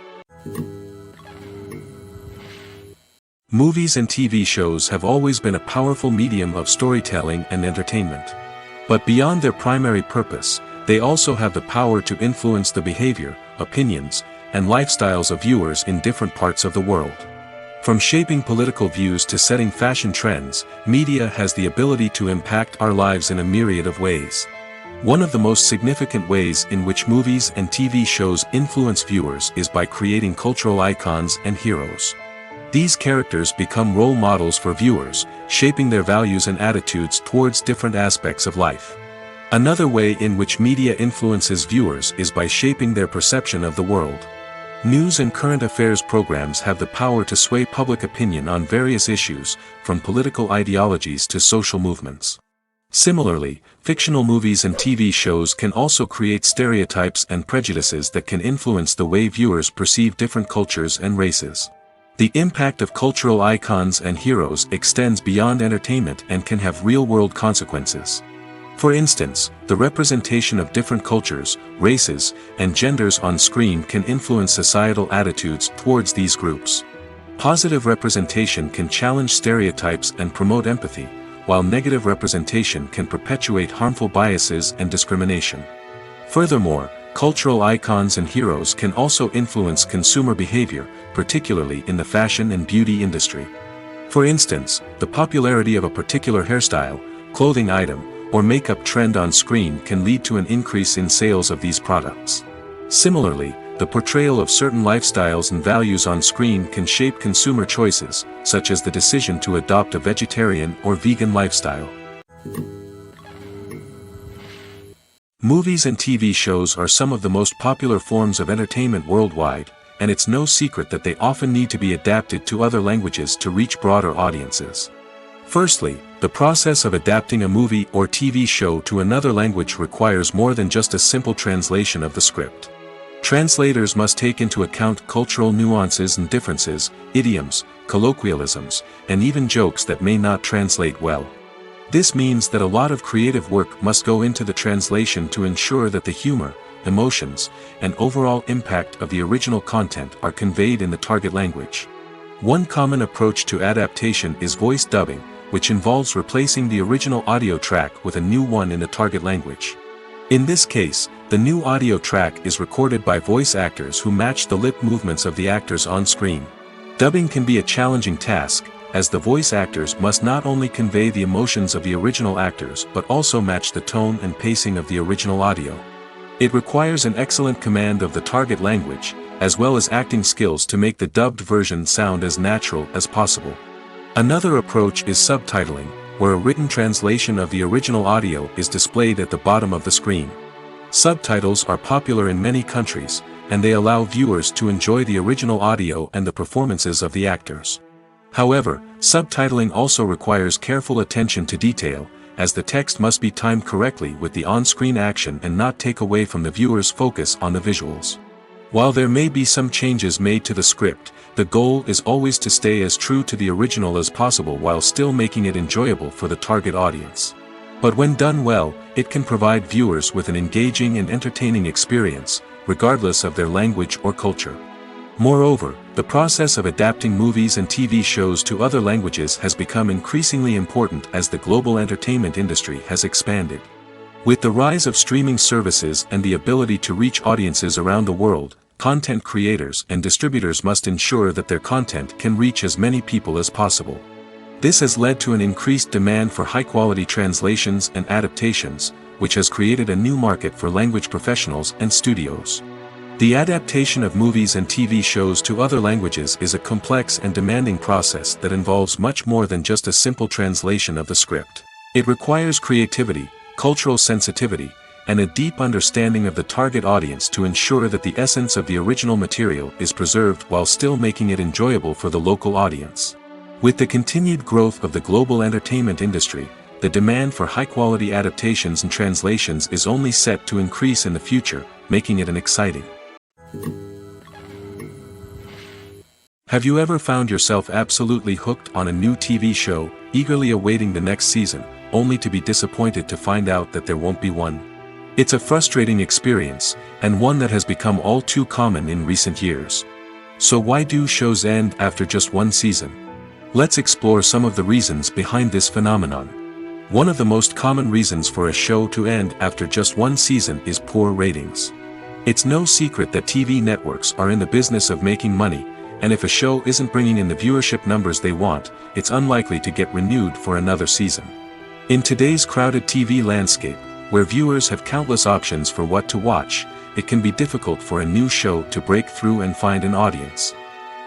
Movies and TV shows have always been a powerful medium of storytelling and entertainment. But beyond their primary purpose, they also have the power to influence the behavior, opinions, and lifestyles of viewers in different parts of the world. From shaping political views to setting fashion trends, media has the ability to impact our lives in a myriad of ways. One of the most significant ways in which movies and TV shows influence viewers is by creating cultural icons and heroes. These characters become role models for viewers, shaping their values and attitudes towards different aspects of life. Another way in which media influences viewers is by shaping their perception of the world. News and current affairs programs have the power to sway public opinion on various issues, from political ideologies to social movements. Similarly, fictional movies and TV shows can also create stereotypes and prejudices that can influence the way viewers perceive different cultures and races. The impact of cultural icons and heroes extends beyond entertainment and can have real-world consequences. For instance, the representation of different cultures, races, and genders on screen can influence societal attitudes towards these groups. Positive representation can challenge stereotypes and promote empathy, while negative representation can perpetuate harmful biases and discrimination. Furthermore, cultural icons and heroes can also influence consumer behavior, particularly in the fashion and beauty industry. For instance, the popularity of a particular hairstyle, clothing item, or makeup trend on screen can lead to an increase in sales of these products. Similarly, the portrayal of certain lifestyles and values on screen can shape consumer choices, such as the decision to adopt a vegetarian or vegan lifestyle. Movies and TV shows are some of the most popular forms of entertainment worldwide, and it's no secret that they often need to be adapted to other languages to reach broader audiences. Firstly, the process of adapting a movie or TV show to another language requires more than just a simple translation of the script. Translators must take into account cultural nuances and differences, idioms, colloquialisms, and even jokes that may not translate well. This means that a lot of creative work must go into the translation to ensure that the humor, emotions, and overall impact of the original content are conveyed in the target language. One common approach to adaptation is voice dubbing, which involves replacing the original audio track with a new one in the target language. In this case, the new audio track is recorded by voice actors who match the lip movements of the actors on screen. Dubbing can be a challenging task, as the voice actors must not only convey the emotions of the original actors but also match the tone and pacing of the original audio. It requires an excellent command of the target language, as well as acting skills to make the dubbed version sound as natural as possible. Another approach is subtitling, where a written translation of the original audio is displayed at the bottom of the screen. Subtitles are popular in many countries, and they allow viewers to enjoy the original audio and the performances of the actors. However, subtitling also requires careful attention to detail, as the text must be timed correctly with the on-screen action and not take away from the viewer's focus on the visuals. While there may be some changes made to the script, the goal is always to stay as true to the original as possible while still making it enjoyable for the target audience. But when done well, it can provide viewers with an engaging and entertaining experience, regardless of their language or culture. Moreover, the process of adapting movies and TV shows to other languages has become increasingly important as the global entertainment industry has expanded. With the rise of streaming services and the ability to reach audiences around the world, content creators and distributors must ensure that their content can reach as many people as possible. This has led to an increased demand for high-quality translations and adaptations, which has created a new market for language professionals and studios. The adaptation of movies and TV shows to other languages is a complex and demanding process that involves much more than just a simple translation of the script. It requires creativity, cultural sensitivity, and a deep understanding of the target audience to ensure that the essence of the original material is preserved while still making it enjoyable for the local audience. With the continued growth of the global entertainment industry, the demand for high-quality adaptations and translations is only set to increase in the future, making it an exciting. Have you ever found yourself absolutely hooked on a new TV show, eagerly awaiting the next season, only to be disappointed to find out that there won't be one? It's a frustrating experience, and one that has become all too common in recent years. So why do shows end after just one season? Let's explore some of the reasons behind this phenomenon. One of the most common reasons for a show to end after just one season is poor ratings. It's no secret that TV networks are in the business of making money, and if a show isn't bringing in the viewership numbers they want, it's unlikely to get renewed for another season. In today's crowded TV landscape, where viewers have countless options for what to watch, it can be difficult for a new show to break through and find an audience.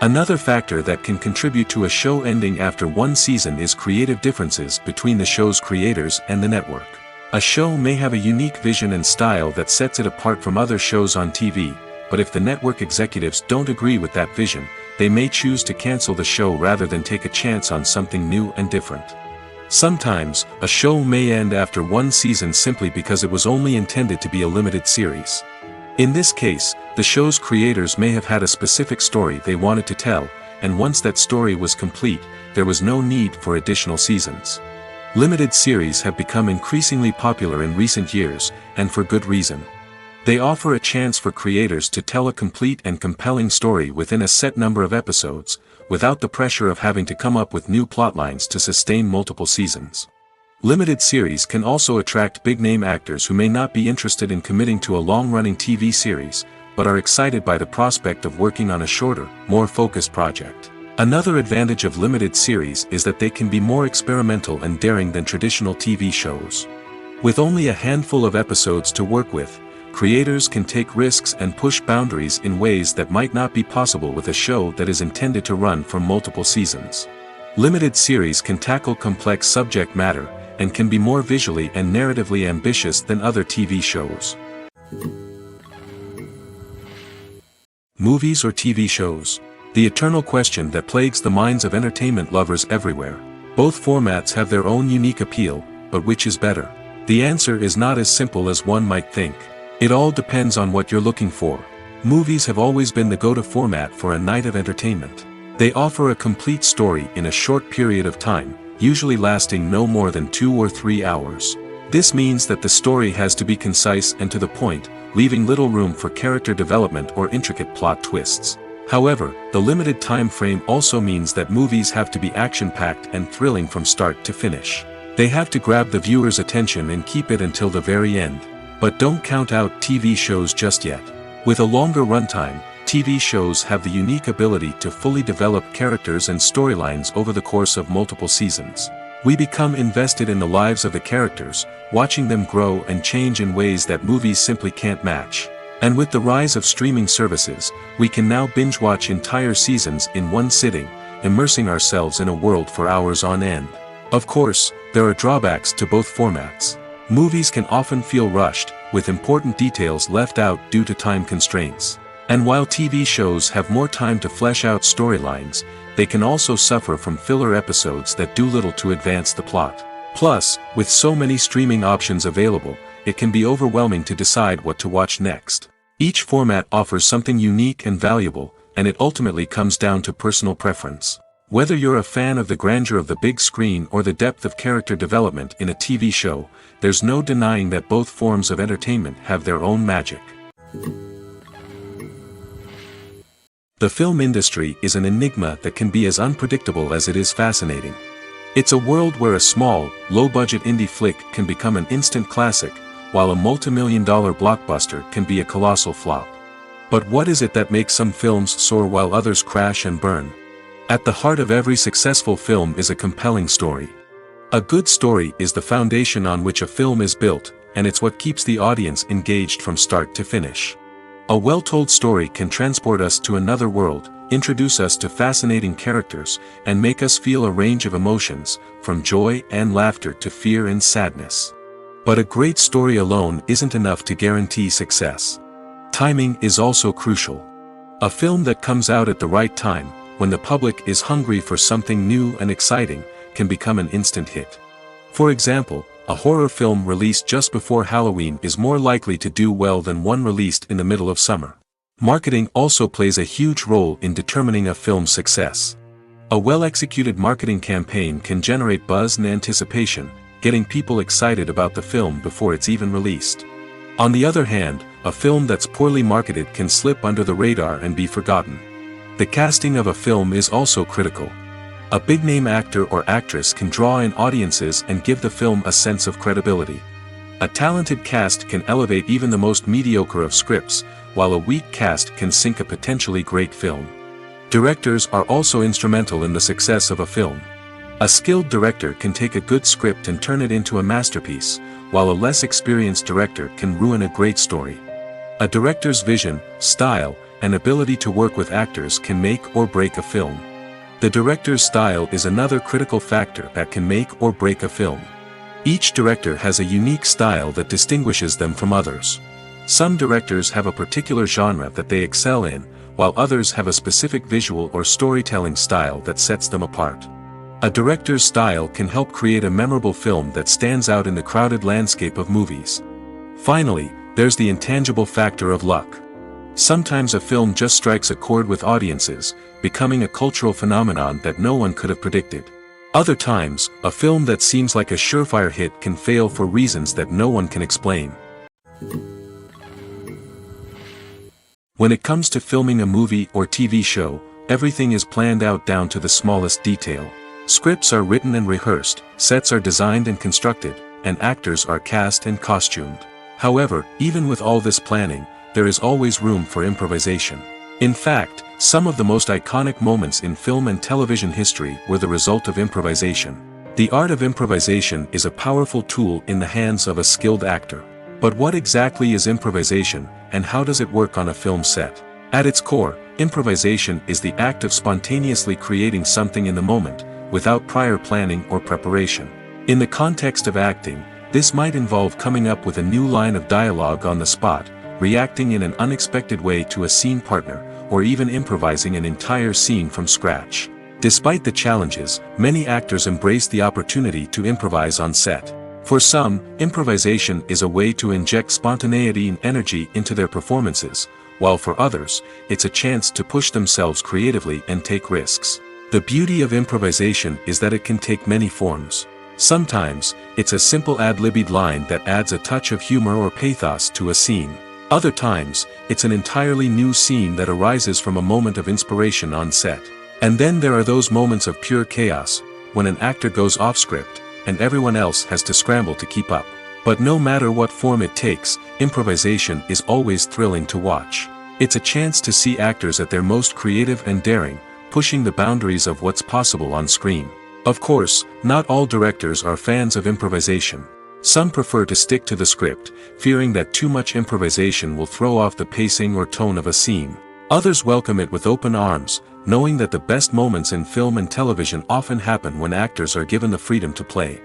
Another factor that can contribute to a show ending after one season is creative differences between the show's creators and the network. A show may have a unique vision and style that sets it apart from other shows on TV, but if the network executives don't agree with that vision, they may choose to cancel the show rather than take a chance on something new and different. Sometimes, a show may end after one season simply because it was only intended to be a limited series. In this case, the show's creators may have had a specific story they wanted to tell, and once that story was complete, there was no need for additional seasons. Limited series have become increasingly popular in recent years, and for good reason. They offer a chance for creators to tell a complete and compelling story within a set number of episodes, without the pressure of having to come up with new plotlines to sustain multiple seasons. Limited series can also attract big-name actors who may not be interested in committing to a long-running TV series, but are excited by the prospect of working on a shorter, more focused project. Another advantage of limited series is that they can be more experimental and daring than traditional TV shows. With only a handful of episodes to work with, creators can take risks and push boundaries in ways that might not be possible with a show that is intended to run for multiple seasons. Limited series can tackle complex subject matter, and can be more visually and narratively ambitious than other TV shows. Movies or TV shows? The eternal question that plagues the minds of entertainment lovers everywhere. Both formats have their own unique appeal, but which is better? The answer is not as simple as one might think. It all depends on what you're looking for. Movies have always been the go-to format for a night of entertainment. They offer a complete story in a short period of time, usually lasting no more than 2 or 3 hours. This means that the story has to be concise and to the point, leaving little room for character development or intricate plot twists. However, the limited time frame also means that movies have to be action-packed and thrilling from start to finish. They have to grab the viewer's attention and keep it until the very end. But don't count out TV shows just yet. With a longer runtime, TV shows have the unique ability to fully develop characters and storylines over the course of multiple seasons. We become invested in the lives of the characters, watching them grow and change in ways that movies simply can't match. And with the rise of streaming services, we can now binge-watch entire seasons in one sitting, immersing ourselves in a world for hours on end. Of course, there are drawbacks to both formats. Movies can often feel rushed, with important details left out due to time constraints. And while TV shows have more time to flesh out storylines, they can also suffer from filler episodes that do little to advance the plot. Plus, with so many streaming options available, it can be overwhelming to decide what to watch next. Each format offers something unique and valuable, and it ultimately comes down to personal preference. Whether you're a fan of the grandeur of the big screen or the depth of character development in a TV show, there's no denying that both forms of entertainment have their own magic. The film industry is an enigma that can be as unpredictable as it is fascinating. It's a world where a small, low-budget indie flick can become an instant classic, while a multi-million-dollar blockbuster can be a colossal flop. But what is it that makes some films soar while others crash and burn? At the heart of every successful film is a compelling story. A good story is the foundation on which a film is built, and it's what keeps the audience engaged from start to finish. A well-told story can transport us to another world, introduce us to fascinating characters, and make us feel a range of emotions, from joy and laughter to fear and sadness. But a great story alone isn't enough to guarantee success. Timing is also crucial. A film that comes out at the right time, when the public is hungry for something new and exciting, can become an instant hit. For example, a horror film released just before Halloween is more likely to do well than one released in the middle of summer. Marketing also plays a huge role in determining a film's success. A well-executed marketing campaign can generate buzz and anticipation, getting people excited about the film before it's even released. On the other hand, a film that's poorly marketed can slip under the radar and be forgotten. The casting of a film is also critical. A big-name actor or actress can draw in audiences and give the film a sense of credibility. A talented cast can elevate even the most mediocre of scripts, while a weak cast can sink a potentially great film. Directors are also instrumental in the success of a film. A skilled director can take a good script and turn it into a masterpiece, while a less experienced director can ruin a great story. A director's vision, style, and ability to work with actors can make or break a film. The director's style is another critical factor that can make or break a film. Each director has a unique style that distinguishes them from others. Some directors have a particular genre that they excel in, while others have a specific visual or storytelling style that sets them apart. A director's style can help create a memorable film that stands out in the crowded landscape of movies. Finally, there's the intangible factor of luck. Sometimes a film just strikes a chord with audiences, becoming a cultural phenomenon that no one could have predicted. Other times, a film that seems like a surefire hit can fail for reasons that no one can explain. When it comes to filming a movie or TV show, everything is planned out down to the smallest detail. Scripts are written and rehearsed, sets are designed and constructed, and actors are cast and costumed. However, even with all this planning, there is always room for improvisation. In fact, some of the most iconic moments in film and television history were the result of improvisation. The art of improvisation is a powerful tool in the hands of a skilled actor. But what exactly is improvisation, and how does it work on a film set? At its core, improvisation is the act of spontaneously creating something in the moment, without prior planning or preparation. In the context of acting, this might involve coming up with a new line of dialogue on the spot, reacting in an unexpected way to a scene partner, or even improvising an entire scene from scratch. Despite the challenges, many actors embrace the opportunity to improvise on set. For some, improvisation is a way to inject spontaneity and energy into their performances, while for others, it's a chance to push themselves creatively and take risks. The beauty of improvisation is that it can take many forms. Sometimes, it's a simple ad-libbed line that adds a touch of humor or pathos to a scene. Other times, it's an entirely new scene that arises from a moment of inspiration on set. And then there are those moments of pure chaos, when an actor goes off script, and everyone else has to scramble to keep up. But no matter what form it takes, improvisation is always thrilling to watch. It's a chance to see actors at their most creative and daring, pushing the boundaries of what's possible on screen. Of course, not all directors are fans of improvisation. Some prefer to stick to the script, fearing that too much improvisation will throw off the pacing or tone of a scene. Others welcome it with open arms, knowing that the best moments in film and television often happen when actors are given the freedom to play.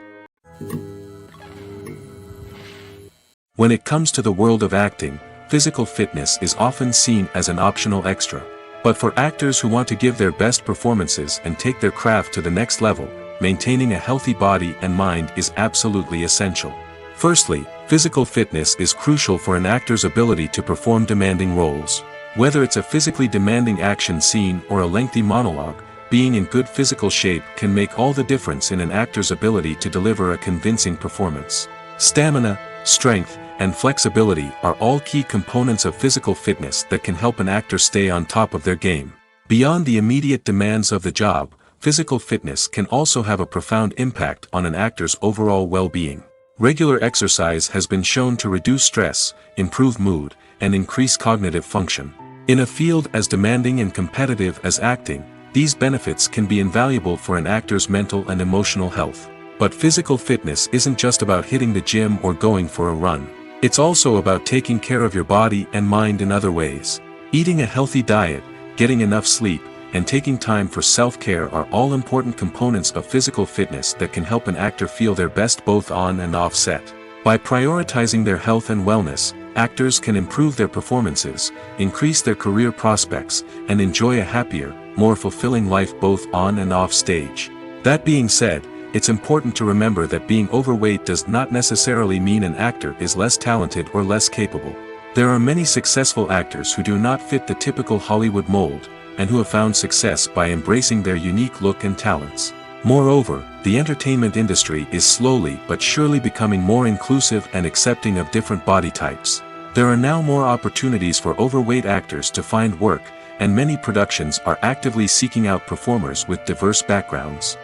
When it comes to the world of acting, physical fitness is often seen as an optional extra. But for actors who want to give their best performances and take their craft to the next level, maintaining a healthy body and mind is absolutely essential. Firstly, physical fitness is crucial for an actor's ability to perform demanding roles. Whether it's a physically demanding action scene or a lengthy monologue, being in good physical shape can make all the difference in an actor's ability to deliver a convincing performance. Stamina, strength, and flexibility are all key components of physical fitness that can help an actor stay on top of their game. Beyond the immediate demands of the job, physical fitness can also have a profound impact on an actor's overall well-being. Regular exercise has been shown to reduce stress, improve mood, and increase cognitive function. In a field as demanding and competitive as acting, these benefits can be invaluable for an actor's mental and emotional health. But physical fitness isn't just about hitting the gym or going for a run. It's also about taking care of your body and mind in other ways. Eating a healthy diet, getting enough sleep, and taking time for self-care are all important components of physical fitness that can help an actor feel their best both on and off set. By prioritizing their health and wellness, actors can improve their performances, increase their career prospects, and enjoy a happier, more fulfilling life both on and off stage. That being said, it's important to remember that being overweight does not necessarily mean an actor is less talented or less capable. There are many successful actors who do not fit the typical Hollywood mold, and who have found success by embracing their unique look and talents. Moreover, the entertainment industry is slowly but surely becoming more inclusive and accepting of different body types. There are now more opportunities for overweight actors to find work, and many productions are actively seeking out performers with diverse backgrounds.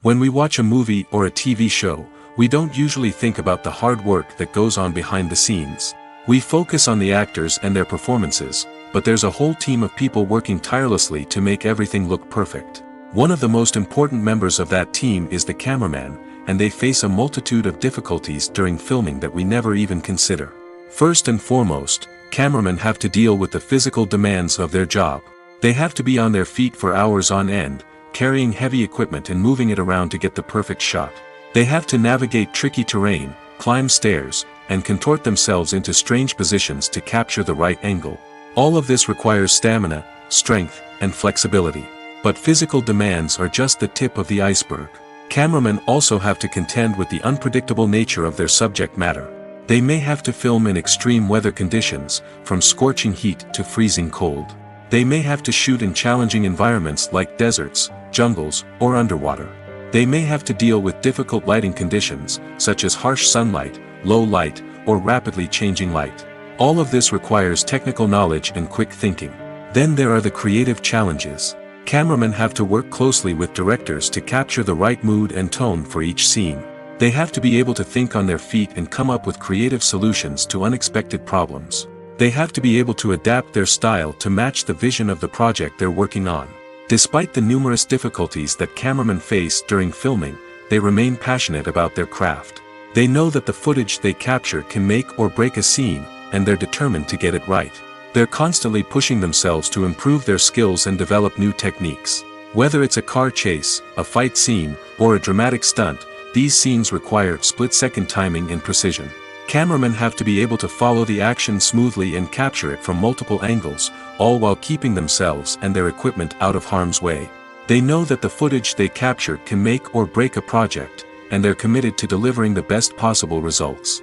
When we watch a movie or a TV show, we don't usually think about the hard work that goes on behind the scenes. We focus on the actors and their performances, but there's a whole team of people working tirelessly to make everything look perfect. One of the most important members of that team is the cameraman, and they face a multitude of difficulties during filming that we never even consider. First and foremost, cameramen have to deal with the physical demands of their job. They have to be on their feet for hours on end, carrying heavy equipment and moving it around to get the perfect shot. They have to navigate tricky terrain, climb stairs, and contort themselves into strange positions to capture the right angle. All of this requires stamina, strength, and flexibility. But physical demands are just the tip of the iceberg. Cameramen also have to contend with the unpredictable nature of their subject matter. They may have to film in extreme weather conditions, from scorching heat to freezing cold. They may have to shoot in challenging environments like deserts, jungles, or underwater. They may have to deal with difficult lighting conditions, such as harsh sunlight, low light, or rapidly changing light. All of this requires technical knowledge and quick thinking. Then there are the creative challenges. Cameramen have to work closely with directors to capture the right mood and tone for each scene. They have to be able to think on their feet and come up with creative solutions to unexpected problems. They have to be able to adapt their style to match the vision of the project they're working on. Despite the numerous difficulties that cameramen face during filming, they remain passionate about their craft. They know that the footage they capture can make or break a scene, and they're determined to get it right. They're constantly pushing themselves to improve their skills and develop new techniques. Whether it's a car chase, a fight scene, or a dramatic stunt, these scenes require split-second timing and precision. Cameramen have to be able to follow the action smoothly and capture it from multiple angles, all while keeping themselves and their equipment out of harm's way. They know that the footage they capture can make or break a project, and they're committed to delivering the best possible results.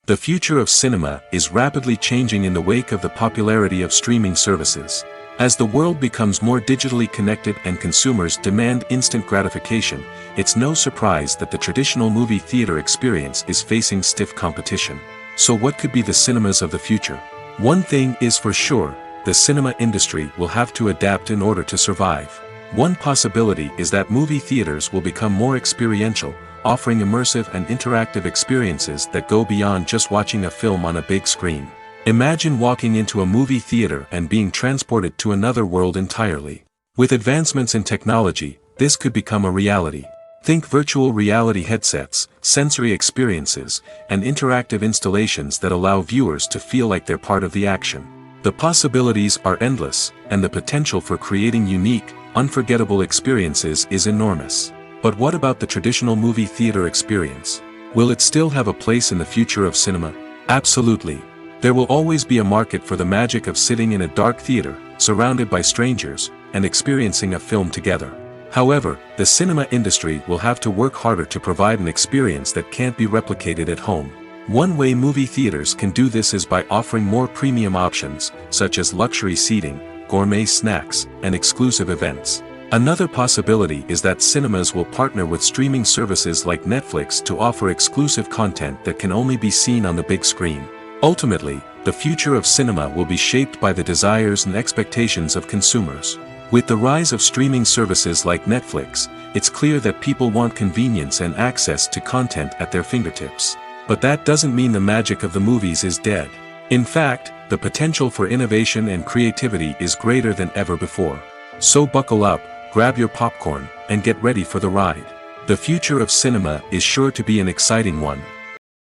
The future of cinema is rapidly changing in the wake of the popularity of streaming services. As the world becomes more digitally connected and consumers demand instant gratification, it's no surprise that the traditional movie theater experience is facing stiff competition. So what could be the cinemas of the future? One thing is for sure, the cinema industry will have to adapt in order to survive. One possibility is that movie theaters will become more experiential, offering immersive and interactive experiences that go beyond just watching a film on a big screen. Imagine walking into a movie theater and being transported to another world entirely. With advancements in technology, this could become a reality. Think virtual reality headsets, sensory experiences, and interactive installations that allow viewers to feel like they're part of the action. The possibilities are endless, and the potential for creating unique, unforgettable experiences is enormous. But what about the traditional movie theater experience? Will it still have a place in the future of cinema? Absolutely. There will always be a market for the magic of sitting in a dark theater, surrounded by strangers, and experiencing a film together. However, the cinema industry will have to work harder to provide an experience that can't be replicated at home. One way movie theaters can do this is by offering more premium options, such as luxury seating, gourmet snacks, and exclusive events. Another possibility is that cinemas will partner with streaming services like Netflix to offer exclusive content that can only be seen on the big screen. Ultimately, the future of cinema will be shaped by the desires and expectations of consumers. With the rise of streaming services like Netflix, it's clear that people want convenience and access to content at their fingertips. But that doesn't mean the magic of the movies is dead. In fact, the potential for innovation and creativity is greater than ever before. So buckle up, grab your popcorn, and get ready for the ride. The future of cinema is sure to be an exciting one.